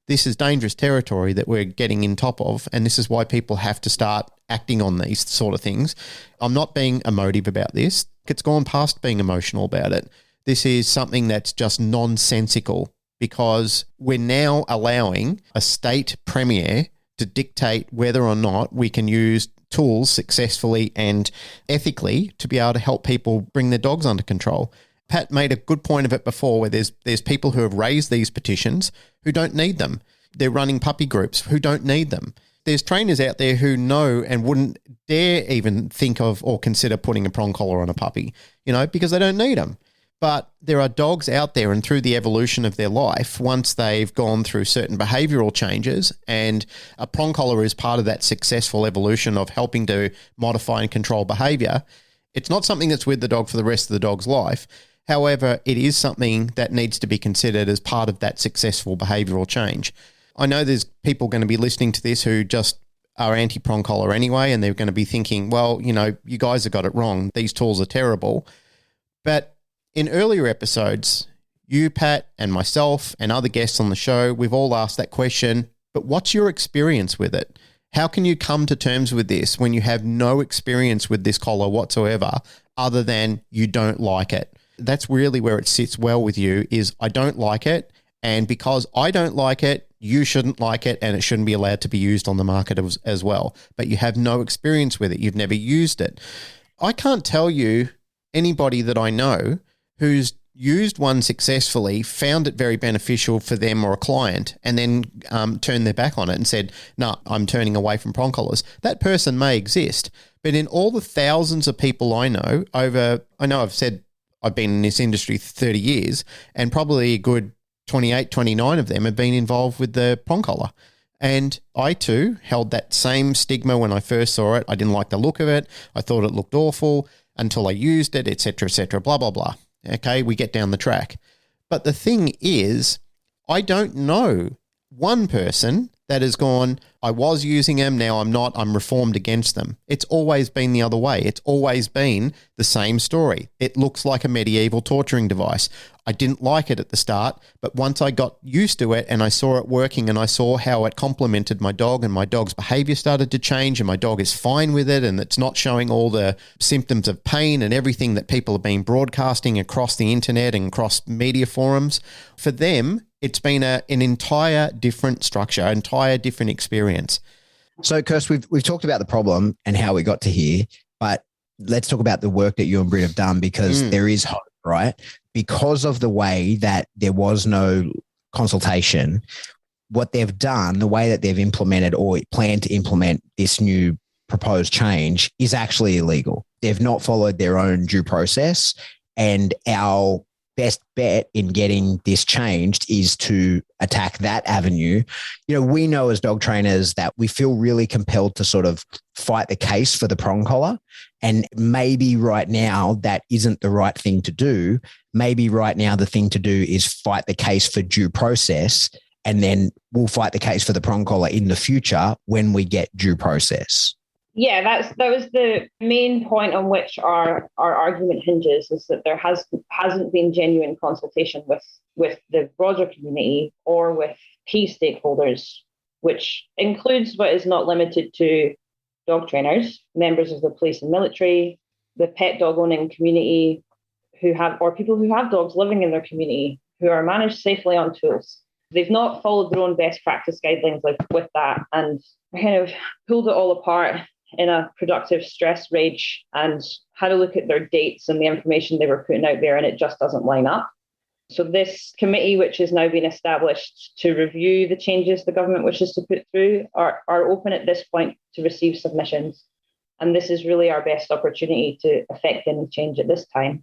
Speaker 3: This is dangerous territory that we're getting in top of, and this is why people have to start acting on these sort of things. I'm not being emotive about this. It's gone past being emotional about it. This is something that's just nonsensical, because we're now allowing a state premier to dictate whether or not we can use tools successfully and ethically to be able to help people bring their dogs under control. Pat made a good point of it before, where there's people who have raised these petitions who don't need them. They're running puppy groups who don't need them. There's trainers out there who know and wouldn't dare even think of or consider putting a prong collar on a puppy, because they don't need them. But there are dogs out there, and through the evolution of their life, once they've gone through certain behavioural changes, and a prong collar is part of that successful evolution of helping to modify and control behaviour, it's not something that's with the dog for the rest of the dog's life. However, it is something that needs to be considered as part of that successful behavioural change. I know there's people going to be listening to this who just are anti-prong collar anyway, and they're going to be thinking, well, you guys have got it wrong. These tools are terrible. But in earlier episodes, you, Pat, and myself and other guests on the show, we've all asked that question, but what's your experience with it? How can you come to terms with this when you have no experience with this collar whatsoever, other than you don't like it? That's really where it sits well with you, is I don't like it, and because I don't like it, you shouldn't like it, and it shouldn't be allowed to be used on the market as well. But you have no experience with it. You've never used it. I can't tell you anybody that I know who's used one successfully, found it very beneficial for them or a client, and then turned their back on it and said, no, I'm turning away from prong collars. That person may exist. But in all the thousands of people I know I've said I've been in this industry 30 years, and probably a good 28, 29 of them have been involved with the prong collar. And I too held that same stigma when I first saw it. I didn't like the look of it. I thought it looked awful until I used it, etc., blah, blah, blah. Okay, we get down the track. But the thing is, I don't know one person that has gone, I was using them, now I'm not, I'm reformed against them. It's always been the other way. It's always been the same story. It looks like a medieval torturing device. I didn't like it at the start, but once I got used to it and I saw it working and I saw how it complemented my dog and my dog's behavior started to change and my dog is fine with it and it's not showing all the symptoms of pain and everything that people have been broadcasting across the internet and across media forums, for them, it's been an entire different structure, entire different experience.
Speaker 2: So, Kirst, we've talked about the problem and how we got to here, but let's talk about the work that you and Britt have done, because there is hope, right? Because of the way that there was no consultation, what they've done, the way that they've implemented or plan to implement this new proposed change is actually illegal. They've not followed their own due process, and our best bet in getting this changed is to attack that avenue. You know, we know as dog trainers that we feel really compelled to sort of fight the case for the prong collar. And maybe right now that isn't the right thing to do. Maybe right now the thing to do is fight the case for due process, and then we'll fight the case for the prong collar in the future when we get due process.
Speaker 4: Yeah, that was the main point on which our argument hinges, is that there hasn't been genuine consultation with the broader community or with key stakeholders, which includes but is not limited to dog trainers, members of the police and military, the pet dog owning community or people who have dogs living in their community who are managed safely on tools. They've not followed their own best practice guidelines with that, and kind of pulled it all apart in a productive stress rage and had a look at their dates and the information they were putting out there, and it just doesn't line up. So this committee, which has now been established to review the changes the government wishes to put through, are open at this point to receive submissions. And this is really our best opportunity to effect any change at this time.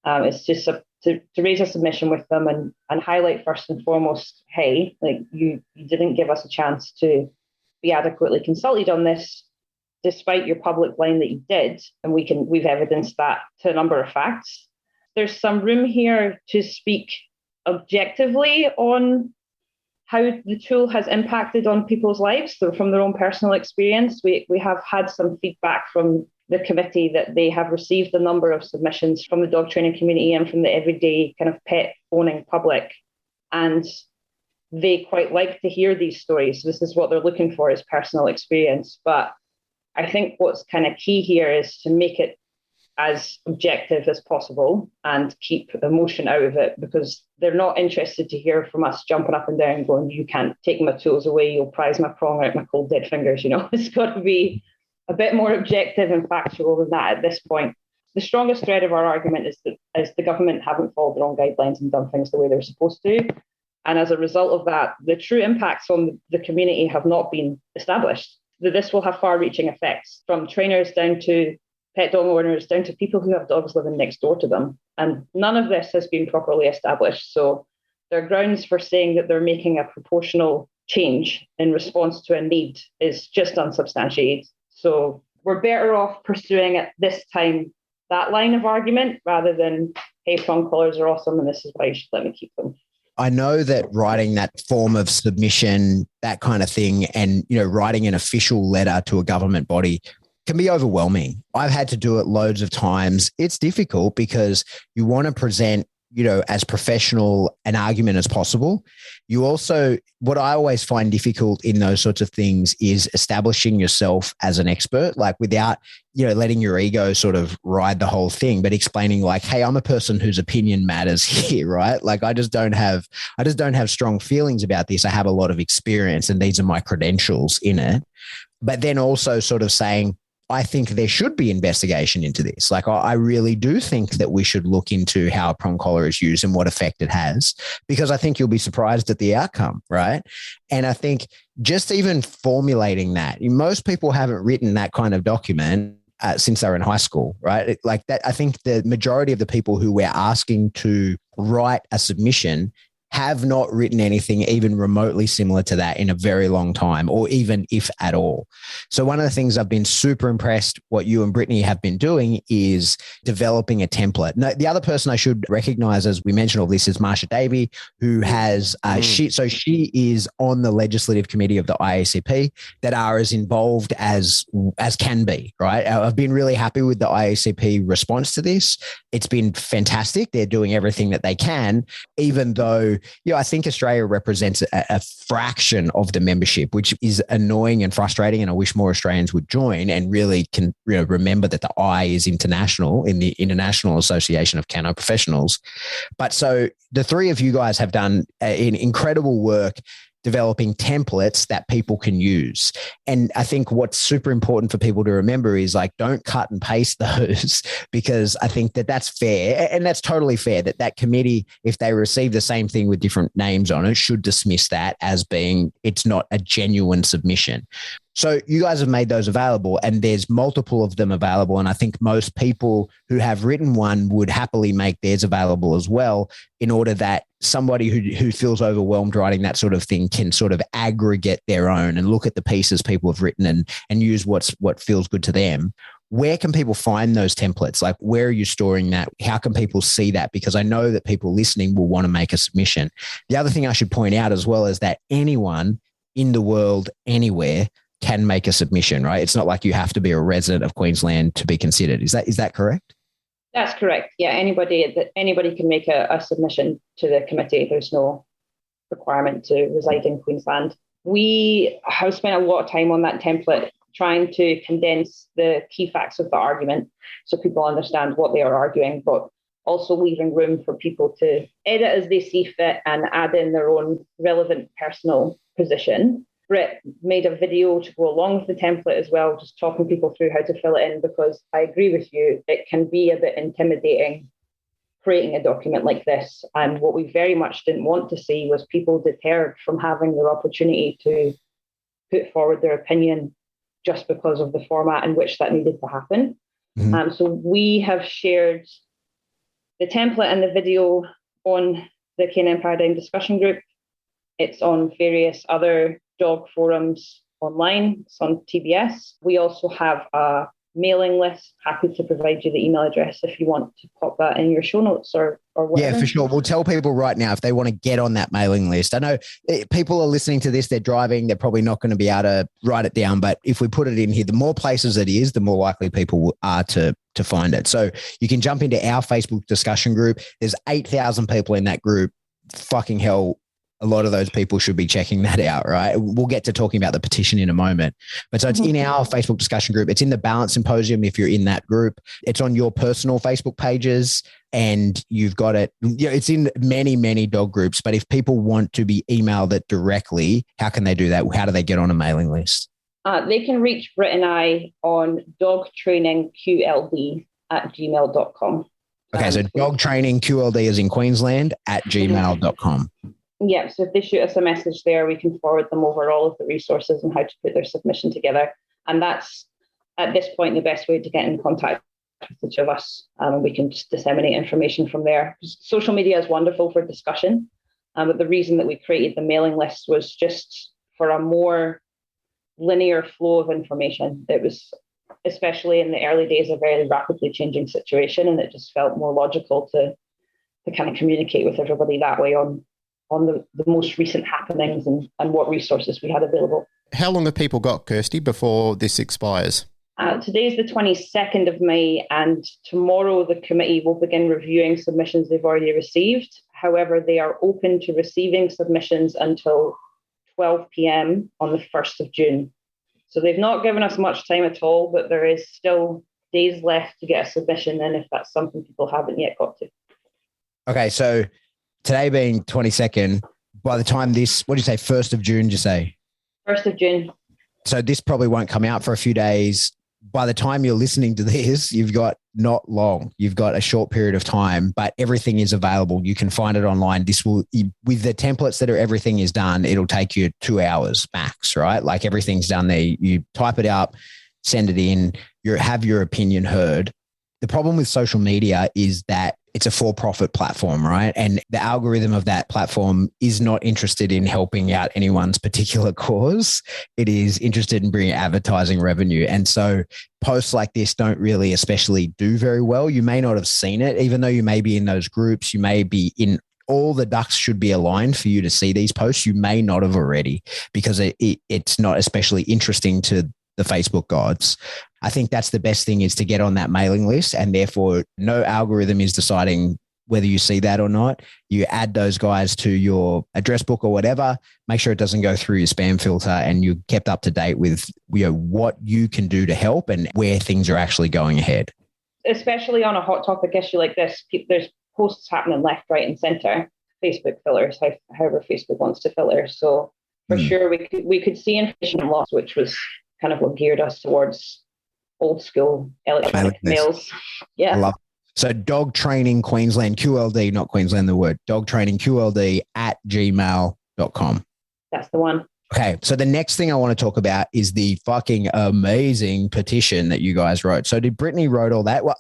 Speaker 4: It's just to raise a submission with them and highlight first and foremost, hey, like you didn't give us a chance to be adequately consulted on this, despite your public line that you did, and we've evidenced that to a number of facts. There's some room here to speak objectively on how the tool has impacted on people's lives. So from their own personal experience, we have had some feedback from the committee that they have received a number of submissions from the dog training community and from the everyday kind of pet owning public. And they quite like to hear these stories. This is what they're looking for, is personal experience. But I think what's kind of key here is to make it as objective as possible and keep emotion out of it, because they're not interested to hear from us jumping up and down and going, you can't take my tools away, you'll prize my prong out my cold dead fingers. You know, it's got to be a bit more objective and factual than that at this point. The strongest thread of our argument is that the government haven't followed their own guidelines and done things the way they're supposed to. And as a result of that, the true impacts on the community have not been established. This will have far-reaching effects, from trainers down to pet dog owners, down to people who have dogs living next door to them. And none of this has been properly established. So their grounds for saying that they're making a proportional change in response to a need is just unsubstantiated. So we're better off pursuing at this time that line of argument rather than, hey, prong collars are awesome and this is why you should let me keep them.
Speaker 2: I know that writing that form of submission, that kind of thing, and, you know, writing an official letter to a government body can be overwhelming. I've had to do it loads of times. It's difficult because you want to present, you know, as professional an argument as possible. You also, what I always find difficult in those sorts of things is establishing yourself as an expert, like without, you know, letting your ego sort of ride the whole thing, but explaining like, hey, I'm a person whose opinion matters here, right? Like I just don't have strong feelings about this. I have a lot of experience and these are my credentials in it. But then also sort of saying, I think there should be investigation into this. Like, I really do think that we should look into how a prong collar is used and what effect it has, because I think you'll be surprised at the outcome, right? And I think just even formulating that, most people haven't written that kind of document since they were in high school, right? Like that, I think the majority of the people who we're asking to write a submission have not written anything even remotely similar to that in a very long time, or even if at all. So one of the things I've been super impressed what you and Brittany have been doing is developing a template. Now, the other person I should recognize, as we mentioned all this, is Marcia Davies, who has, she is on the legislative committee of the IACP that are as involved as can be, right? I've been really happy with the IACP response to this. It's been fantastic. They're doing everything that they can, even though, I think Australia represents a fraction of the membership, which is annoying and frustrating. And I wish more Australians would join and really can remember that the I is international in the International Association of Canine Professionals. But so the three of you guys have done incredible work developing templates that people can use. And I think what's super important for people to remember is like, don't cut and paste those, because I think that that's fair. And that's totally fair that committee, if they receive the same thing with different names on it, should dismiss that as being, it's not a genuine submission. So you guys have made those available, and there's multiple of them available. And I think most people who have written one would happily make theirs available as well, in order that somebody who feels overwhelmed writing that sort of thing can sort of aggregate their own and look at the pieces people have written and use what feels good to them. Where can people find those templates? Like, where are you storing that? How can people see that? Because I know that people listening will want to make a submission. The other thing I should point out as well is that anyone in the world, anywhere, can make a submission, right? It's not like you have to be a resident of Queensland to be considered. Is that correct?
Speaker 4: That's correct. Yeah, anybody can make a submission to the committee. There's no requirement to reside in Queensland. We have spent a lot of time on that template trying to condense the key facts of the argument so people understand what they are arguing, but also leaving room for people to edit as they see fit and add in their own relevant personal position. Britt made a video to go along with the template as well, just talking people through how to fill it in, because I agree with you, it can be a bit intimidating creating a document like this. And what we very much didn't want to see was people deterred from having their opportunity to put forward their opinion just because of the format in which that needed to happen. Mm-hmm. So we have shared the template and the video on the Canine Paradigm discussion group. It's on various other dog forums online. It's on TBS. We also have a mailing list. Happy to provide you the email address if you want to pop that in your show notes or whatever.
Speaker 2: Yeah, for sure. We'll tell people right now if they want to get on that mailing list. I know people are listening to this, they're driving, they're probably not going to be able to write it down, but if we put it in here, the more places it is, the more likely people are to find it. So you can jump into our Facebook discussion group. There's 8,000 people in that group. Fucking hell. A lot of those people should be checking that out, right? We'll get to talking about the petition in a moment. But so it's in our Facebook discussion group. It's in the Balance Symposium if you're in that group. It's on your personal Facebook pages, and you've got it. It's in many, many dog groups. But if people want to be emailed it directly, how can they do that? How do they get on a mailing list?
Speaker 4: They can reach Britt and I on dogtrainingqld@gmail.com.
Speaker 2: Okay, so dogtrainingqld is in Queensland @gmail.com.
Speaker 4: Yeah, so if they shoot us a message there, we can forward them over all of the resources and how to put their submission together. And that's, at this point, the best way to get in contact with each of us. We can just disseminate information from there. Social media is wonderful for discussion, but the reason that we created the mailing list was just for a more linear flow of information. It was, especially in the early days, a very rapidly changing situation, and it just felt more logical to kind of communicate with everybody that way on the most recent happenings and what resources we had available.
Speaker 3: How long have people got, Kirsty, before this expires?
Speaker 4: Today's the 22nd of May, and tomorrow the committee will begin reviewing submissions they've already received. However, they are open to receiving submissions until 12 p.m. on the 1st of June. So they've not given us much time at all, but there is still days left to get a submission in if that's something people haven't yet got to.
Speaker 2: Okay, so today being 22nd, by the time this, what did you say, 1st of June, did you say?
Speaker 4: 1st of June.
Speaker 2: So this probably won't come out for a few days. By the time you're listening to this, you've got not long. You've got a short period of time, but everything is available. You can find it online. This will, with the templates that everything is done, it'll take you 2 hours max, right? Like everything's done there. You type it up, send it in, have your opinion heard. The problem with social media is that it's a for-profit platform, right? And the algorithm of that platform is not interested in helping out anyone's particular cause. It is interested in bringing advertising revenue. And so posts like this don't really especially do very well. You may not have seen it, even though you may be in those groups, you may be in all the ducks should be aligned for you to see these posts. You may not have already because it's not especially interesting to the Facebook gods. I think that's the best thing is to get on that mailing list, and therefore no algorithm is deciding whether you see that or not. You add those guys to your address book or whatever, make sure it doesn't go through your spam filter, and you're kept up to date with what you can do to help and where things are actually going ahead. Especially
Speaker 4: on a hot topic issue like this, there's posts happening left, right, and center. Facebook fillers, however Facebook wants to filler. So for sure, we could see information loss, which was kind of what geared us towards old school electronic mails. Yeah. I love it.
Speaker 2: So dog training Queensland QLD, not Queensland, the word dog training QLD @gmail.com.
Speaker 4: That's the one.
Speaker 2: Okay. So the next thing I want to talk about is the fucking amazing petition that you guys wrote. So did Brittany wrote all that? Well,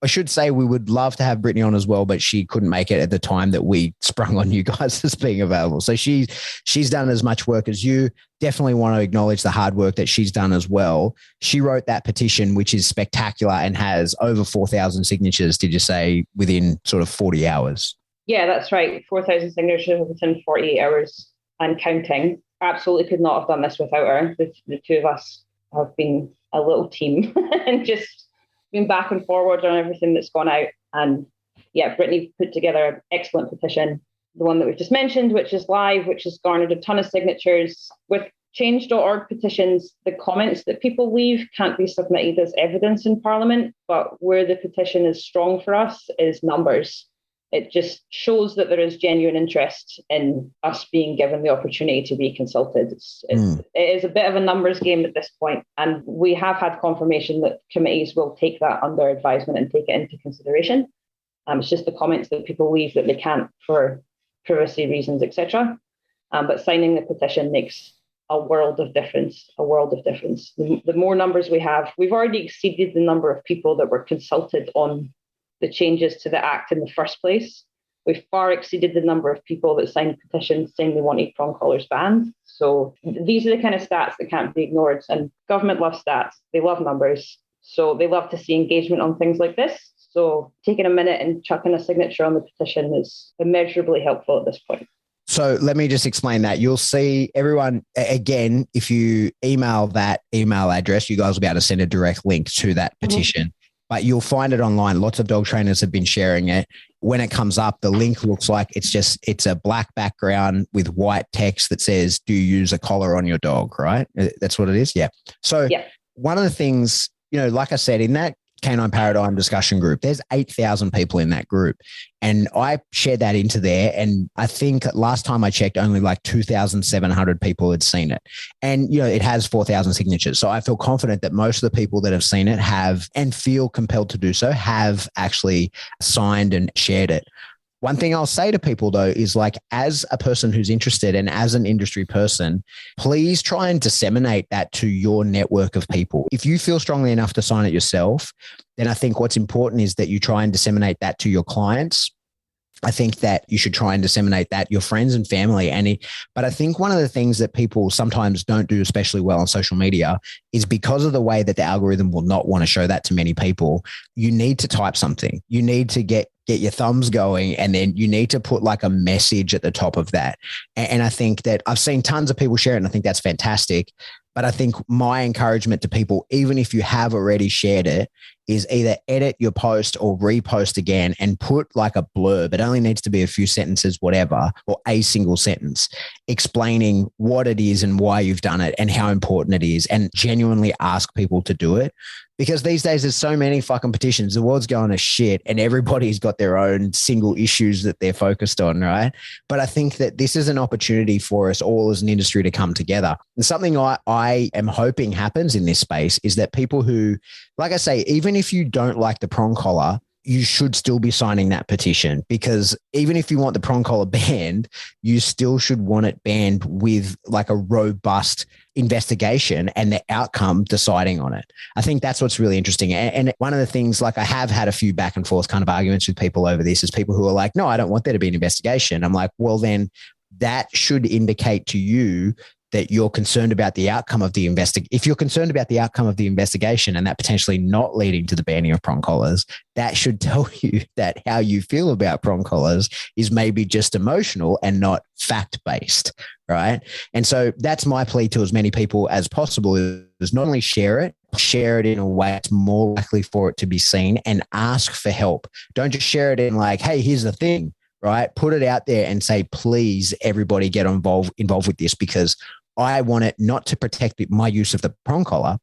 Speaker 2: I should say we would love to have Brittany on as well, but she couldn't make it at the time that we sprung on you guys as being available. So she's done as much work as you. Definitely want to acknowledge the hard work that she's done as well. She wrote that petition, which is spectacular and has over 4,000 signatures, did you say, within sort of 40 hours?
Speaker 4: Yeah, that's right. 4,000 signatures within 48 hours and counting. Absolutely could not have done this without her. The two of us have been a little team and just been back and forward on everything that's gone out. And yeah, Brittany put together an excellent petition, the one that we've just mentioned, which is live, which has garnered a ton of signatures. With change.org petitions, the comments that people leave can't be submitted as evidence in Parliament, but where the petition is strong for us is numbers. It just shows that there is genuine interest in us being given the opportunity to be consulted. It is a bit of a numbers game at this point, and we have had confirmation that committees will take that under advisement and take it into consideration. It's just the comments that people leave that they can't for privacy reasons, etc. But signing the petition makes a world of difference, The more numbers we have, we've already exceeded the number of people that were consulted on the changes to the Act in the first place. We've far exceeded the number of people that signed petitions saying they wanted prong collars banned. So these are the kind of stats that can't be ignored. And government loves stats. They love numbers. So they love to see engagement on things like this. So taking a minute and chucking a signature on the petition is immeasurably helpful at this point.
Speaker 2: So let me just explain that. You'll see everyone, again, if you email that email address, you guys will be able to send a direct link to that petition. But you'll find it online. Lots of dog trainers have been sharing it. When it comes up, the link looks like it's a black background with white text that says, do you use a collar on your dog, right? That's what it is. Yeah. So one of the things, like I said, in that Canine Paradigm discussion group, there's 8,000 people in that group. And I shared that into there. And I think last time I checked, only like 2,700 people had seen it. And, it has 4,000 signatures. So I feel confident that most of the people that have seen it have and feel compelled to do so have actually signed and shared it. One thing I'll say to people, though, is like, as a person who's interested and as an industry person, please try and disseminate that to your network of people. If you feel strongly enough to sign it yourself, then I think what's important is that you try and disseminate that to your clients. I think that you should try and disseminate that your friends and family. But I think one of the things that people sometimes don't do especially well on social media is because of the way that the algorithm will not want to show that to many people. You need to type something. You need to get your thumbs going, and then you need to put like a message at the top of that. And I think that I've seen tons of people share it, and I think that's fantastic. But I think my encouragement to people, even if you have already shared it, is either edit your post or repost again and put like a blurb. It only needs to be a few sentences, whatever, or a single sentence explaining what it is and why you've done it and how important it is, and genuinely ask people to do it. Because these days there's so many fucking petitions. The world's going to shit and everybody's got their own single issues that they're focused on, right? But I think that this is an opportunity for us all as an industry to come together. And something I am hoping happens in this space is that people who, like I say, even if you don't like the prong collar, you should still be signing that petition, because even if you want the prong collar banned, you still should want it banned with like a robust investigation and the outcome deciding on it. I think that's what's really interesting. And one of the things, like I have had a few back and forth kind of arguments with people over this, is people who are like, no, I don't want there to be an investigation. I'm like, well, then that should indicate to you that you're concerned about the outcome of the if you're concerned about the outcome of the investigation and that potentially not leading to the banning of prong collars, that should tell you that how you feel about prong collars is maybe just emotional and not fact-based, right? And so that's my plea to as many people as possible, is not only share it in a way that's more likely for it to be seen, and ask for help. Don't just share it in like, hey, here's the thing, right? Put it out there and say, please, everybody get involved with this, because I want it not to protect my use of the prong collar,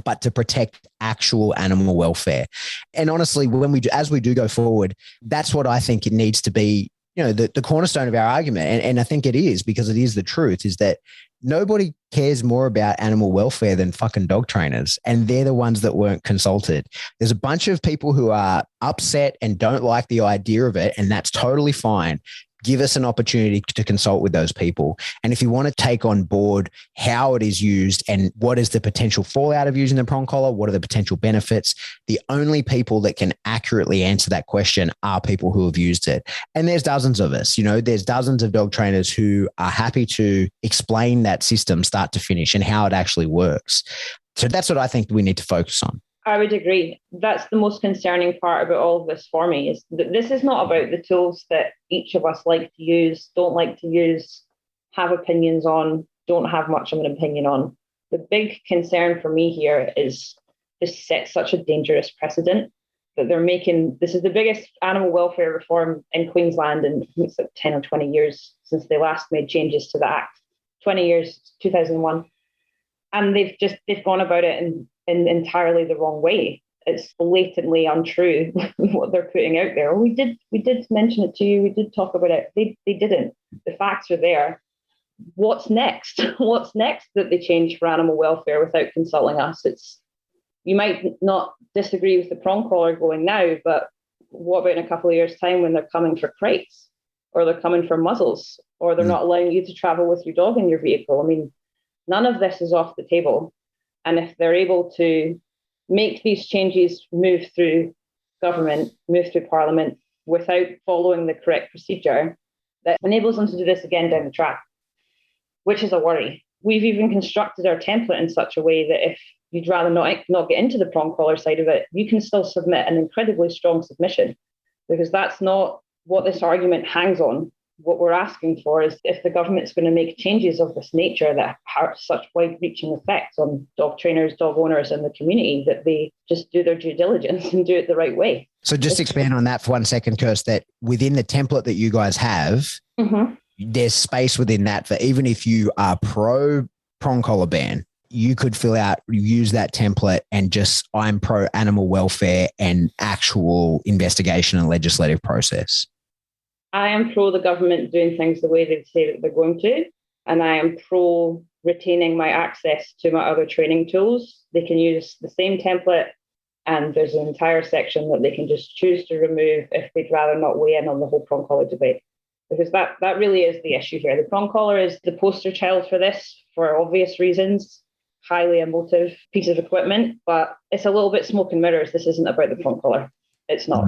Speaker 2: but to protect actual animal welfare. And honestly, as we do go forward, that's what I think it needs to be, the cornerstone of our argument. And I think it is, because it is the truth, is that nobody cares more about animal welfare than fucking dog trainers. And they're the ones that weren't consulted. There's a bunch of people who are upset and don't like the idea of it, and that's totally fine. Give us an opportunity to consult with those people. And if you want to take on board how it is used and what is the potential fallout of using the prong collar, what are the potential benefits, the only people that can accurately answer that question are people who have used it. And there's dozens of us, there's dozens of dog trainers who are happy to explain that system start to finish and how it actually works. So that's what I think we need to focus on.
Speaker 4: I would agree. That's the most concerning part about all of this for me, is that this is not about the tools that each of us like to use, don't like to use, have opinions on, don't have much of an opinion on. The big concern for me here is this sets such a dangerous precedent that they're making. This is the biggest animal welfare reform in Queensland in it's like 10 or 20 years since they last made changes to the Act. 20 years, 2001. And they've gone about it in entirely the wrong way. It's blatantly untrue what they're putting out there. We did mention it to you. We did talk about it. They didn't. The facts are there. What's next? What's next that they change for animal welfare without consulting us? You might not disagree with the prong collar going now, but what about in a couple of years' time when they're coming for crates, or they're coming for muzzles, or they're not allowing you to travel with your dog in your vehicle? I mean, none of this is off the table. And if they're able to make these changes move through government, move through Parliament without following the correct procedure, that enables them to do this again down the track, which is a worry. We've even constructed our template in such a way that if you'd rather not get into the prong collar side of it, you can still submit an incredibly strong submission, because that's not what this argument hangs on. What we're asking for is, if the government's going to make changes of this nature that have such wide-reaching effects on dog trainers, dog owners, and the community, that they just do their due diligence and do it the right way.
Speaker 2: So just expand on that for 1 second, Kirst, that within the template that you guys have, there's space within that for, even if you are pro prong collar ban, you could use that template and just, I'm pro animal welfare and actual investigation and legislative process.
Speaker 4: I am pro the government doing things the way they say that they're going to, and I am pro retaining my access to my other training tools. They can use the same template, and there's an entire section that they can just choose to remove if they'd rather not weigh in on the whole prong collar debate, because that really is the issue here. The prong collar is the poster child for this, for obvious reasons. Highly emotive piece of equipment, but it's a little bit smoke and mirrors. This isn't about the prong collar. It's not.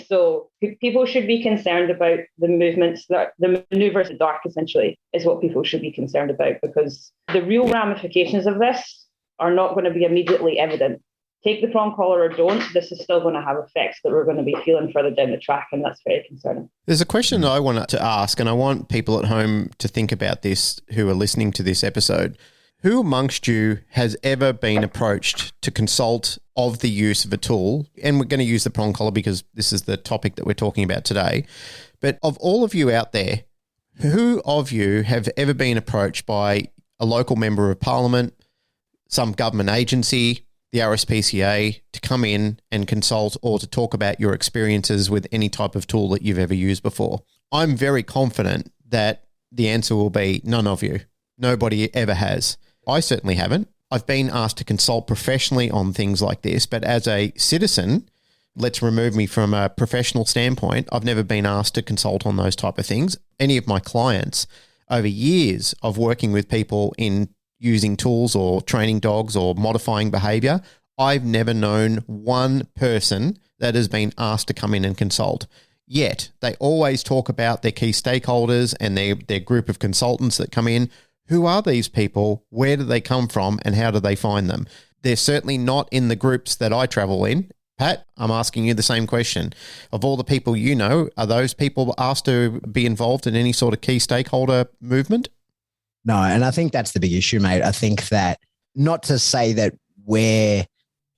Speaker 4: So people should be concerned about the movements, that the maneuvers in the dark, essentially, is what people should be concerned about, because the real ramifications of this are not going to be immediately evident. Take the prong collar or don't, this is still going to have effects that we're going to be feeling further down the track, and that's very concerning.
Speaker 3: There's a question that I wanted to ask, and I want people at home to think about this who are listening to this episode. Who amongst you has ever been approached to consult of the use of a tool? And we're going to use the prong collar because this is the topic that we're talking about today. But of all of you out there, who of you have ever been approached by a local member of parliament, some government agency, the RSPCA, to come in and consult or to talk about your experiences with any type of tool that you've ever used before? I'm very confident that the answer will be none of you. Nobody ever has. I certainly haven't. I've been asked to consult professionally on things like this, but as a citizen, let's remove me from a professional standpoint. I've never been asked to consult on those type of things. Any of my clients over years of working with people in using tools or training dogs or modifying behavior, I've never known one person that has been asked to come in and consult. Yet they always talk about their key stakeholders and their group of consultants that come in. Who are these people? Where do they come from? And how do they find them? They're certainly not in the groups that I travel in. Pat, I'm asking you the same question. Of all the people you know, are those people asked to be involved in any sort of key stakeholder movement?
Speaker 2: No, and I think that's the big issue, mate. I think that, not to say that we're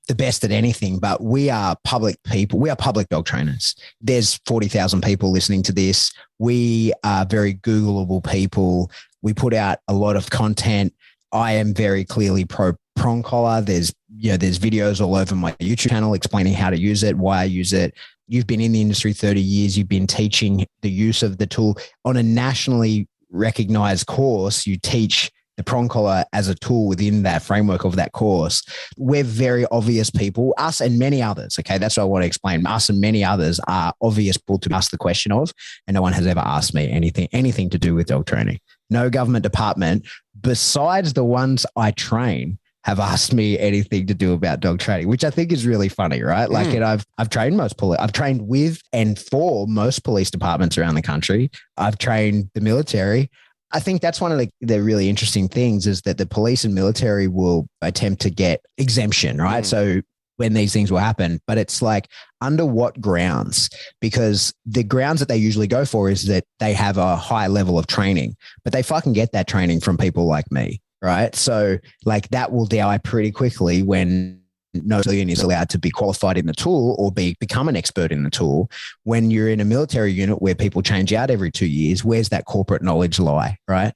Speaker 2: the best at anything, but we are public people. We are public dog trainers. There's 40,000 people listening to this. We are very Googleable people. We put out a lot of content. I am very clearly pro prong collar. There's videos all over my YouTube channel explaining how to use it, why I use it. You've been in the industry 30 years. You've been teaching the use of the tool on a nationally recognized course. You teach the prong collar as a tool within that framework of that course. We're very obvious people, us and many others. Okay. That's what I want to explain. Us and many others are obvious people to ask the question of, and no one has ever asked me anything to do with dog training. No government department besides the ones I train have asked me anything to do about dog training, which I think is really funny, right? Like, and I've trained I've trained with and for most police departments around the country. I've trained the military. I think that's one of the really interesting things, is that the police and military will attempt to get exemption, right? So when these things will happen, but it's like, under what grounds? Because the grounds that they usually go for is that they have a high level of training, but they fucking get that training from people like me, right? So like, that will die pretty quickly when no civilian is allowed to be qualified in the tool or become an expert in the tool. When you're in a military unit where people change out every 2 years, where's that corporate knowledge lie, right?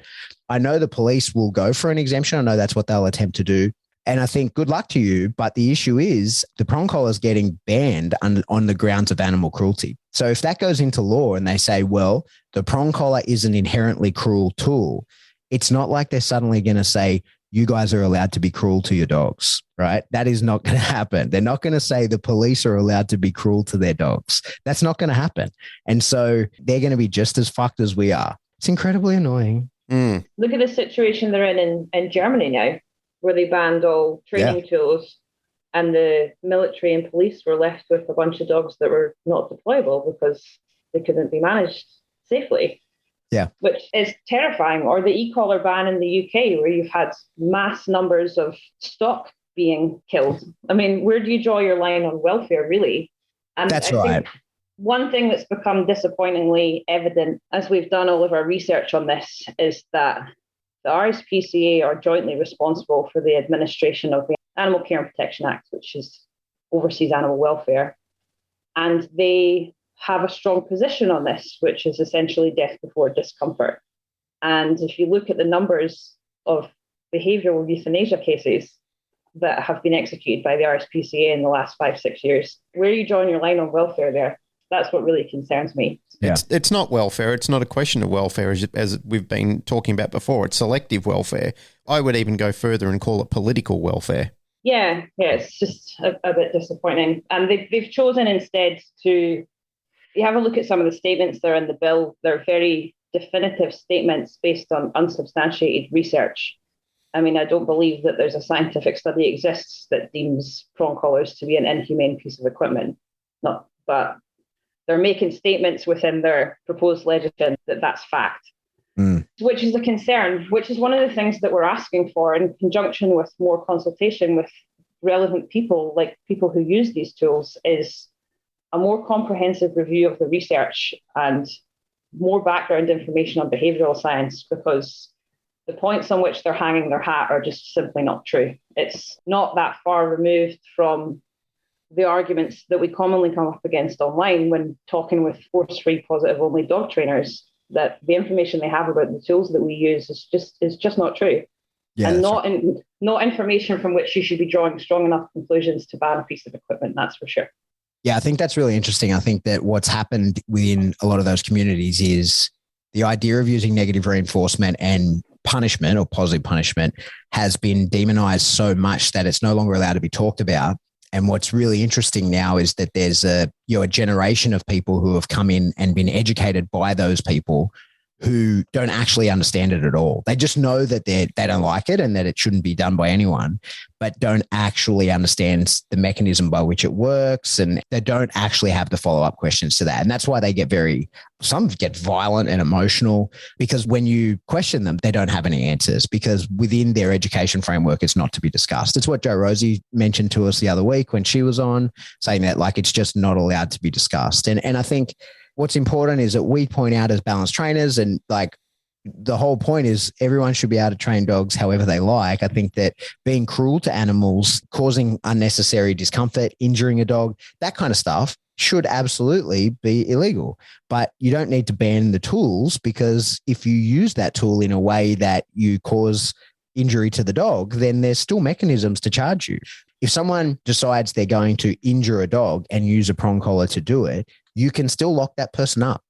Speaker 2: I know the police will go for an exemption. I know that's what they'll attempt to do. And I think good luck to you. But the issue is the prong collar is getting banned on the grounds of animal cruelty. So if that goes into law and they say, well, the prong collar is an inherently cruel tool, it's not like they're suddenly going to say, you guys are allowed to be cruel to your dogs, right? That is not going to happen. They're not going to say the police are allowed to be cruel to their dogs. That's not going to happen. And so they're going to be just as fucked as we are. It's incredibly annoying.
Speaker 4: Look at the situation they're in Germany now, where they banned all training tools, and the military and police were left with a bunch of dogs that were not deployable because they couldn't be managed safely.
Speaker 2: Yeah.
Speaker 4: Which is terrifying. Or the e-collar ban in the UK, where you've had mass numbers of stock being killed. I mean, where do you draw your line on welfare, really? And
Speaker 2: that's right.
Speaker 4: One thing that's become disappointingly evident as we've done all of our research on this is that the RSPCA are jointly responsible for the administration of the Animal Care and Protection Act, which oversees animal welfare. And they have a strong position on this, which is essentially death before discomfort. And if you look at the numbers of behavioural euthanasia cases that have been executed by the RSPCA in the last 5-6 years, where are you drawing your line on welfare there? That's what really concerns me.
Speaker 3: Yeah. It's not welfare. It's not a question of welfare, as we've been talking about before. It's selective welfare. I would even go further and call it political welfare.
Speaker 4: Yeah, it's just a bit disappointing. And they've chosen instead to... You have a look at some of the statements that are in the bill. They're very definitive statements based on unsubstantiated research. I mean, I don't believe that there's a scientific study exists that deems prong collars to be an inhumane piece of equipment. But they're making statements within their proposed legislation that that's fact, which is a concern, which is one of the things that we're asking for in conjunction with more consultation with relevant people, like people who use these tools, is a more comprehensive review of the research and more background information on behavioural science, because the points on which they're hanging their hat are just simply not true. It's not that far removed from the arguments that we commonly come up against online when talking with force-free positive-only dog trainers, that the information they have about the tools that we use is just not true. Yeah, and not information from which you should be drawing strong enough conclusions to ban a piece of equipment, that's for sure.
Speaker 2: Yeah, I think that's really interesting. I think that what's happened within a lot of those communities is the idea of using negative reinforcement and punishment or positive punishment has been demonized so much that it's no longer allowed to be talked about. And what's really interesting now is that there's a generation of people who have come in and been educated by those people who don't actually understand it at all. They just know that they don't like it and that it shouldn't be done by anyone, but don't actually understand the mechanism by which it works. And they don't actually have the follow-up questions to that. And that's why they some get violent and emotional, because when you question them, they don't have any answers, because within their education framework, it's not to be discussed. It's what Joe Rosie mentioned to us the other week when she was on, saying that like, it's just not allowed to be discussed. And I think what's important is that we point out as balanced trainers, and like the whole point is everyone should be able to train dogs however they like. I think that being cruel to animals, causing unnecessary discomfort, injuring a dog, that kind of stuff should absolutely be illegal. But you don't need to ban the tools, because if you use that tool in a way that you cause injury to the dog, then there's still mechanisms to charge you. If someone decides they're going to injure a dog and use a prong collar to do it, you can still lock that person up.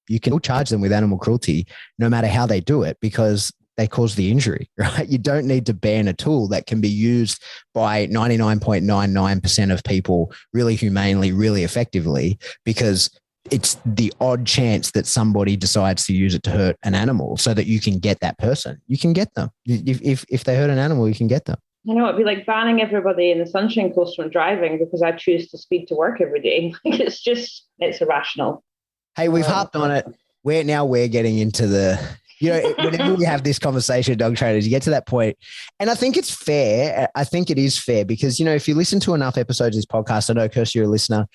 Speaker 2: You can still charge them with animal cruelty no matter how they do it, because they cause the injury, right? You don't need to ban a tool that can be used by 99.99% of people really humanely, really effectively, because it's the odd chance that somebody decides to use it to hurt an animal so that you can get that person. You can get them. If they hurt an animal, you can get them.
Speaker 4: You know, it'd be like banning everybody in the Sunshine Coast from driving because I choose to speed to work every day. Like it's irrational.
Speaker 2: Hey, we've harped on it. We're getting into the, whenever we have this conversation with dog trainers, you get to that point. And I think it's fair. I think it is fair because, if you listen to enough episodes of this podcast, I know, Kirsty, you're a listener,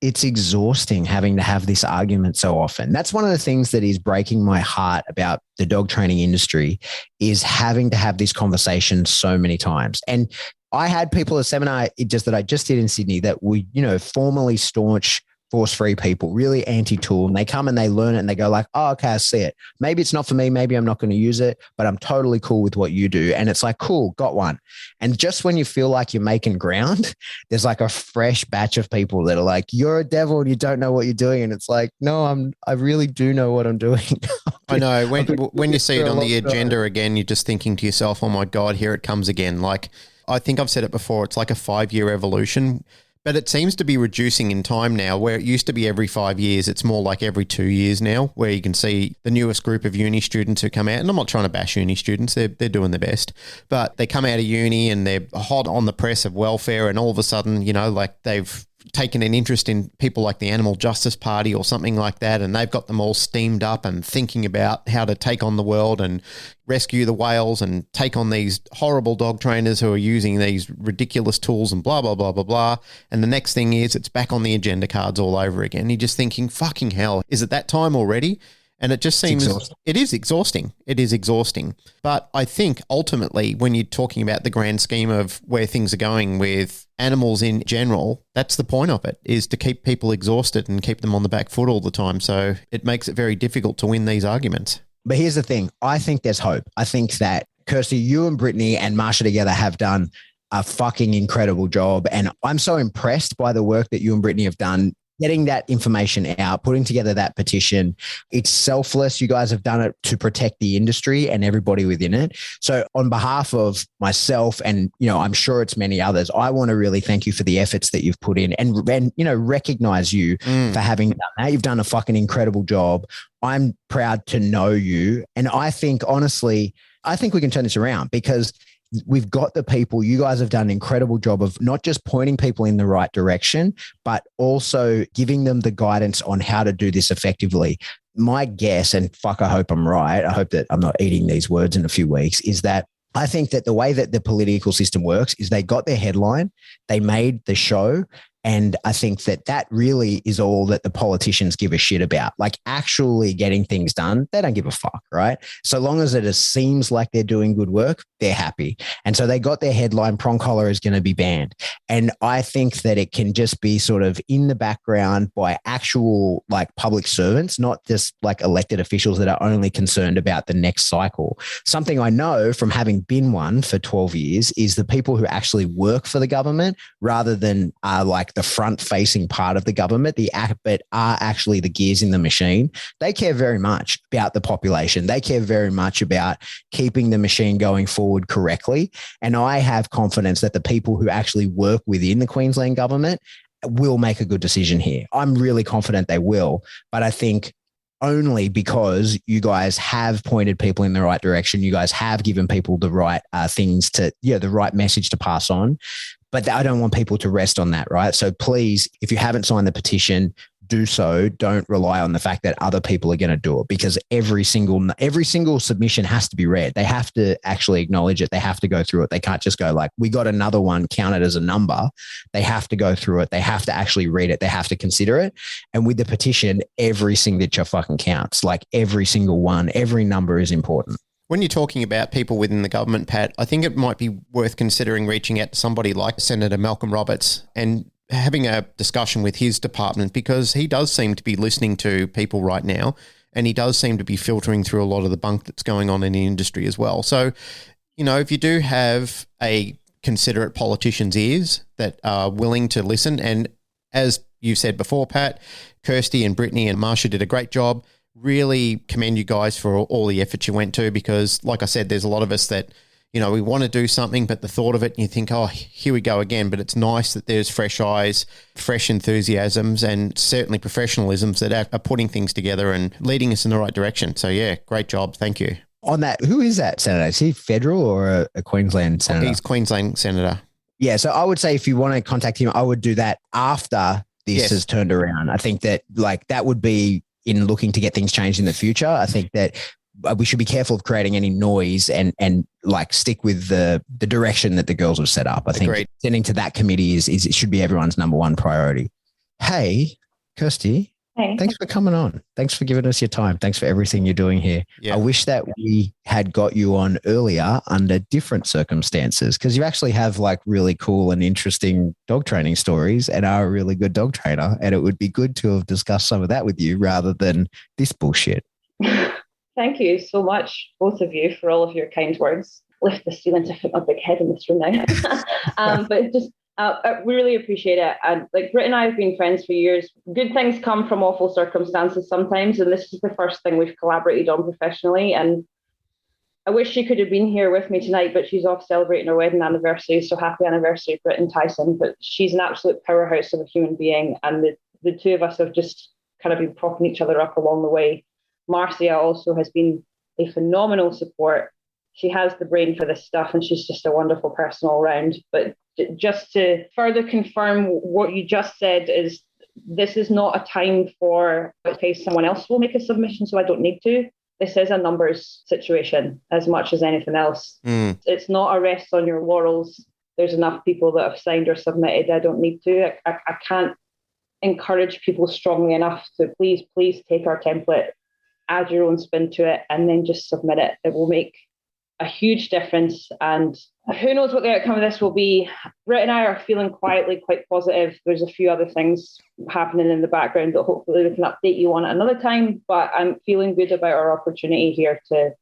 Speaker 2: it's exhausting having to have this argument so often. That's one of the things that is breaking my heart about the dog training industry, is having to have this conversation so many times. And I had people at a seminar that I just did in Sydney that were, formally staunch force-free people, really anti-tool, and they come and they learn it and they go like, oh, okay, I see it. Maybe it's not for me. Maybe I'm not going to use it, but I'm totally cool with what you do. And it's like, cool, got one. And just when you feel like you're making ground, there's like a fresh batch of people that are like, you're a devil and you don't know what you're doing. And it's like, no, I really do know what I'm doing.
Speaker 3: I know. When you see it on the agenda again, you're just thinking to yourself, oh my God, here it comes again. Like, I think I've said it before, it's like a 5-year evolution. But it seems to be reducing in time now, where it used to be every 5 years. It's more like every 2 years now, where you can see the newest group of uni students who come out. And I'm not trying to bash uni students. They're doing their best. But they come out of uni and they're hot on the press of welfare. And all of a sudden, like they've taken an interest in people like the Animal Justice Party or something like that. And they've got them all steamed up and thinking about how to take on the world and rescue the whales and take on these horrible dog trainers who are using these ridiculous tools and blah, blah, blah, blah, blah. And the next thing is it's back on the agenda cards all over again. You're just thinking, fucking hell, is it that time already? And it just seems it is exhausting. It is exhausting. But I think ultimately when you're talking about the grand scheme of where things are going with animals in general, that's the point of it, is to keep people exhausted and keep them on the back foot all the time. So it makes it very difficult to win these arguments.
Speaker 2: But here's the thing. I think there's hope. I think that, Kirsty, you and Brittany and Marcia together have done a fucking incredible job. And I'm so impressed by the work that you and Brittany have done, getting that information out, putting together that petition. It's selfless. You guys have done it to protect the industry and everybody within it. So on behalf of myself and, I'm sure it's many others, I want to really thank you for the efforts that you've put in and recognize you for having done that. You've done a fucking incredible job. I'm proud to know you. And I think, honestly, we can turn this around because we've got the people. You guys have done an incredible job of not just pointing people in the right direction, but also giving them the guidance on how to do this effectively. My guess, and fuck, I hope I'm right, I hope that I'm not eating these words in a few weeks, is that I think that the way that the political system works is they got their headline, they made the show, and I think that really is all that the politicians give a shit about. Like actually getting things done, they don't give a fuck, right? So long as it seems like they're doing good work, they're happy. And so they got their headline, prong collar is going to be banned. And I think that it can just be sort of in the background by actual like public servants, not just like elected officials that are only concerned about the next cycle. Something I know from having been one for 12 years is the people who actually work for the government rather than like like the front facing part of the government, but are actually the gears in the machine. They care very much about the population. They care very much about keeping the machine going forward correctly. And I have confidence that the people who actually work within the Queensland government will make a good decision here. I'm really confident they will, but I think only because you guys have pointed people in the right direction. You guys have given people the right things to, the right message to pass on. But I don't want people to rest on that, right? So please, if you haven't signed the petition, do so. Don't rely on the fact that other people are going to do it, because every single submission has to be read. They have to actually acknowledge it. They have to go through it. They can't just go like, we got another one, count it as a number. They have to go through it. They have to actually read it. They have to consider it. And with the petition, every signature fucking counts. Like every single one, every number is important.
Speaker 3: When you're talking about people within the government, Pat, I think it might be worth considering reaching out to somebody like Senator Malcolm Roberts and having a discussion with his department, because he does seem to be listening to people right now, and he does seem to be filtering through a lot of the bunk that's going on in the industry as well. So, if you do have a considerate politician's ears that are willing to listen, and as you said before, Pat, Kirsty and Brittany and Marcia did a great job. Really commend you guys for all the effort you went to, because like I said, there's a lot of us that, we want to do something, but the thought of it, you think, oh, here we go again. But it's nice that there's fresh eyes, fresh enthusiasms, and certainly professionalisms that are putting things together and leading us in the right direction. So, yeah, great job. Thank you.
Speaker 2: On that, who is that senator? Is he federal or a Queensland senator?
Speaker 3: He's Queensland senator.
Speaker 2: Yeah, so I would say if you want to contact him, I would do that after this has turned around. I think that that would be in looking to get things changed in the future. I think that we should be careful of creating any noise and stick with the direction that the girls have set up. I think sending to that committee it should be everyone's number one priority. Hey, Kirsty.
Speaker 4: Hey.
Speaker 2: Thanks for coming on. Thanks for giving us your time. Thanks for everything you're doing here. Yeah. I wish that we had got you on earlier under different circumstances, because you actually have really cool and interesting dog training stories and are a really good dog trainer. And it would be good to have discussed some of that with you rather than this bullshit.
Speaker 4: Thank you so much, both of you, for all of your kind words. Lift the ceiling to fit my big head in this room now. But just, we really appreciate it. And Britt and I have been friends for years. Good things come from awful circumstances sometimes, and this is the first thing we've collaborated on professionally. And I wish she could have been here with me tonight, but she's off celebrating her wedding anniversary. So happy anniversary, Britt and Tyson. But she's an absolute powerhouse of a human being, and the two of us have just kind of been propping each other up along the way. Marcia also has been a phenomenal support. She has the brain for this stuff, and she's just a wonderful person all around. But just to further confirm what you just said, is this is not a time for, okay, someone else will make a submission, so I don't need to. This is a numbers situation as much as anything else. It's not a rest on your laurels. There's enough people that have signed or submitted. I don't need to. I can't encourage people strongly enough to please take our template, add your own spin to it, and then just submit it. It will make a huge difference. And who knows what the outcome of this will be. Britt and I are feeling quietly quite positive. There's a few other things happening in the background that hopefully we can update you on at another time, but I'm feeling good about our opportunity here to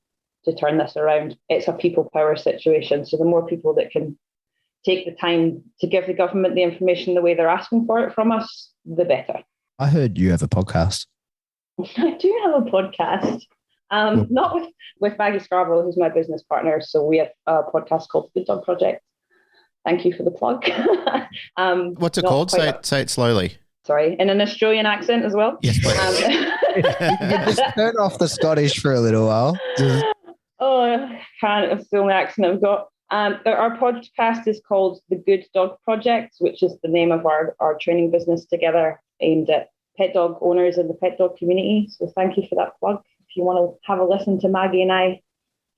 Speaker 4: turn this around. It's a people power situation. So the more people that can take the time to give the government the information the way they're asking for it from us, the better.
Speaker 2: I heard you have a podcast.
Speaker 4: I do have a podcast, not with Maggie Scarborough, who's my business partner. So we have a podcast called The Good Dog Project. Thank you for the plug.
Speaker 3: What's it called? Say it slowly.
Speaker 4: Sorry, in an Australian accent as well.
Speaker 3: Yes, please.
Speaker 2: Just turn off the Scottish for a little while.
Speaker 4: I can't. It's the only accent I've got. Our podcast is called The Good Dog Project, which is the name of our training business together, aimed at pet dog owners in the pet dog community. So thank you for that plug. If you want to have a listen to Maggie and I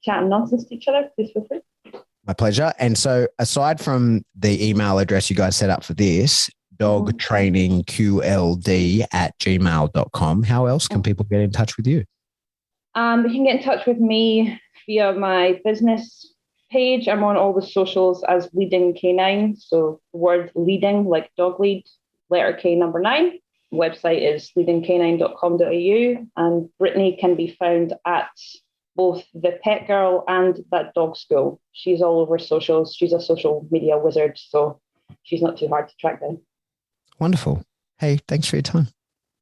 Speaker 4: chatting nonsense to each other, please feel free.
Speaker 2: My pleasure. And so aside from the email address you guys set up for this, dogtrainingqld@gmail.com, how else can people get in touch with you?
Speaker 4: They can get in touch with me via my business page. I'm on all the socials as Leading K9. So the word leading, like dog lead, letter K number 9. Website is leadingk9.com.au, and Brittany can be found at both the Pet Girl and That Dog School. She's all over socials. She's a social media wizard, so she's not too hard to track down.
Speaker 2: Wonderful. Hey, thanks for your time.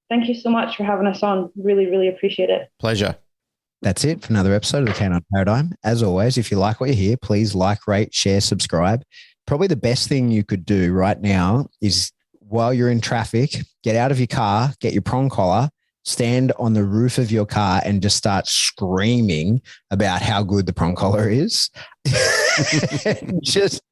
Speaker 4: Thank you so much for having us on. Really, really appreciate it.
Speaker 3: Pleasure.
Speaker 2: That's it for another episode of the Canine Paradigm. As always, if you like what you hear, please like, rate, share, subscribe. Probably the best thing you could do right now is while you're in traffic, get out of your car, get your prong collar, stand on the roof of your car and just start screaming about how good the prong collar is. Just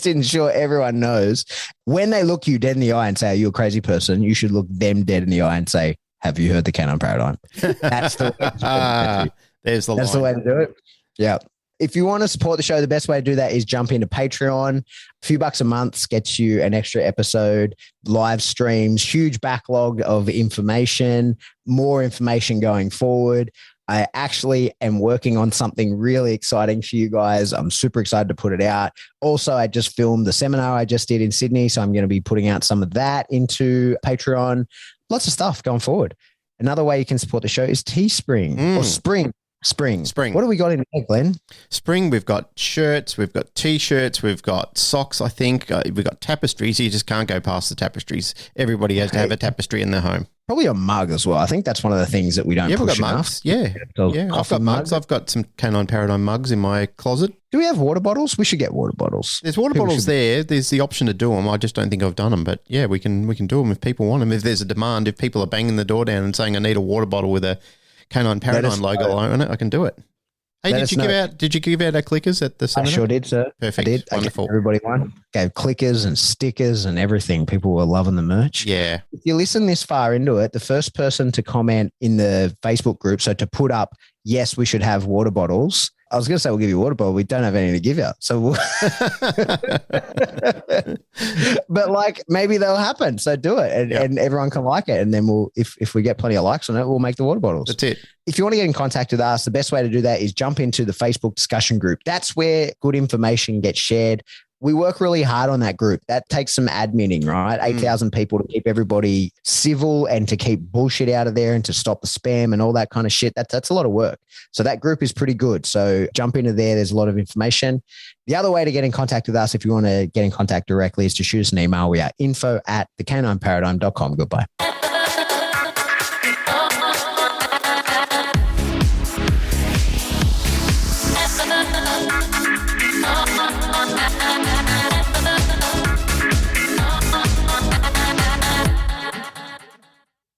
Speaker 2: ensure everyone knows when they look you dead in the eye and say, are you a crazy person? You should look them dead in the eye and say, have you heard the Canine Paradigm? That's the way
Speaker 3: There's the
Speaker 2: That's
Speaker 3: line.
Speaker 2: the way to do it. Yeah. If you want to support the show, the best way to do that is jump into Patreon. A few bucks a month gets you an extra episode, live streams, huge backlog of information, more information going forward. I actually am working on something really exciting for you guys. I'm super excited to put it out. Also, I just filmed the seminar I just did in Sydney, so I'm going to be putting out some of that into Patreon. Lots of stuff going forward. Another way you can support the show is Teespring or Spring. What do we got in there, Glenn?
Speaker 3: Spring, we've got shirts, we've got T-shirts, we've got socks, I think. We've got tapestries. You just can't go past the tapestries. Everybody has to have a tapestry in their home.
Speaker 2: Probably a mug as well. I think that's one of the things that we don't push
Speaker 3: we've got
Speaker 2: enough.
Speaker 3: mugs. Yeah. I've got mugs. I've got some Canine Paradigm mugs in my closet.
Speaker 2: Do we have water bottles? We should get water bottles.
Speaker 3: There's water bottles there. There's the option to do them. I just don't think I've done them. But yeah, we can do them if people want them. If there's a demand, if people are banging the door down and saying, I need a water bottle with a Canine Paradigm logo on it, I can do it. Hey, did you give out our clickers at the seminar?
Speaker 2: I sure did, sir.
Speaker 3: Perfect.
Speaker 2: I did.
Speaker 3: Wonderful.
Speaker 2: I gave everybody one. Gave clickers and stickers and everything. People were loving the merch.
Speaker 3: Yeah.
Speaker 2: If you listen this far into it, the first person to comment in the Facebook group, so to put up, yes, we should have water bottles. I was going to say we'll give you a water bottle. We don't have any to give you. So, but like maybe they'll happen. So do it and everyone can like it. And then if we get plenty of likes on it, we'll make the water bottles.
Speaker 3: That's it.
Speaker 2: If you want to get in contact with us, the best way to do that is jump into the Facebook discussion group. That's where good information gets shared. We work really hard on that group. That takes some adminning, right? 8,000 people to keep everybody civil and to keep bullshit out of there and to stop the spam and all that kind of shit. That's a lot of work. So that group is pretty good. So jump into there. There's a lot of information. The other way to get in contact with us, if you want to get in contact directly, is to shoot us an email. We are info@thecanineparadigm.com. Goodbye.
Speaker 5: Na na na na na na na na na na na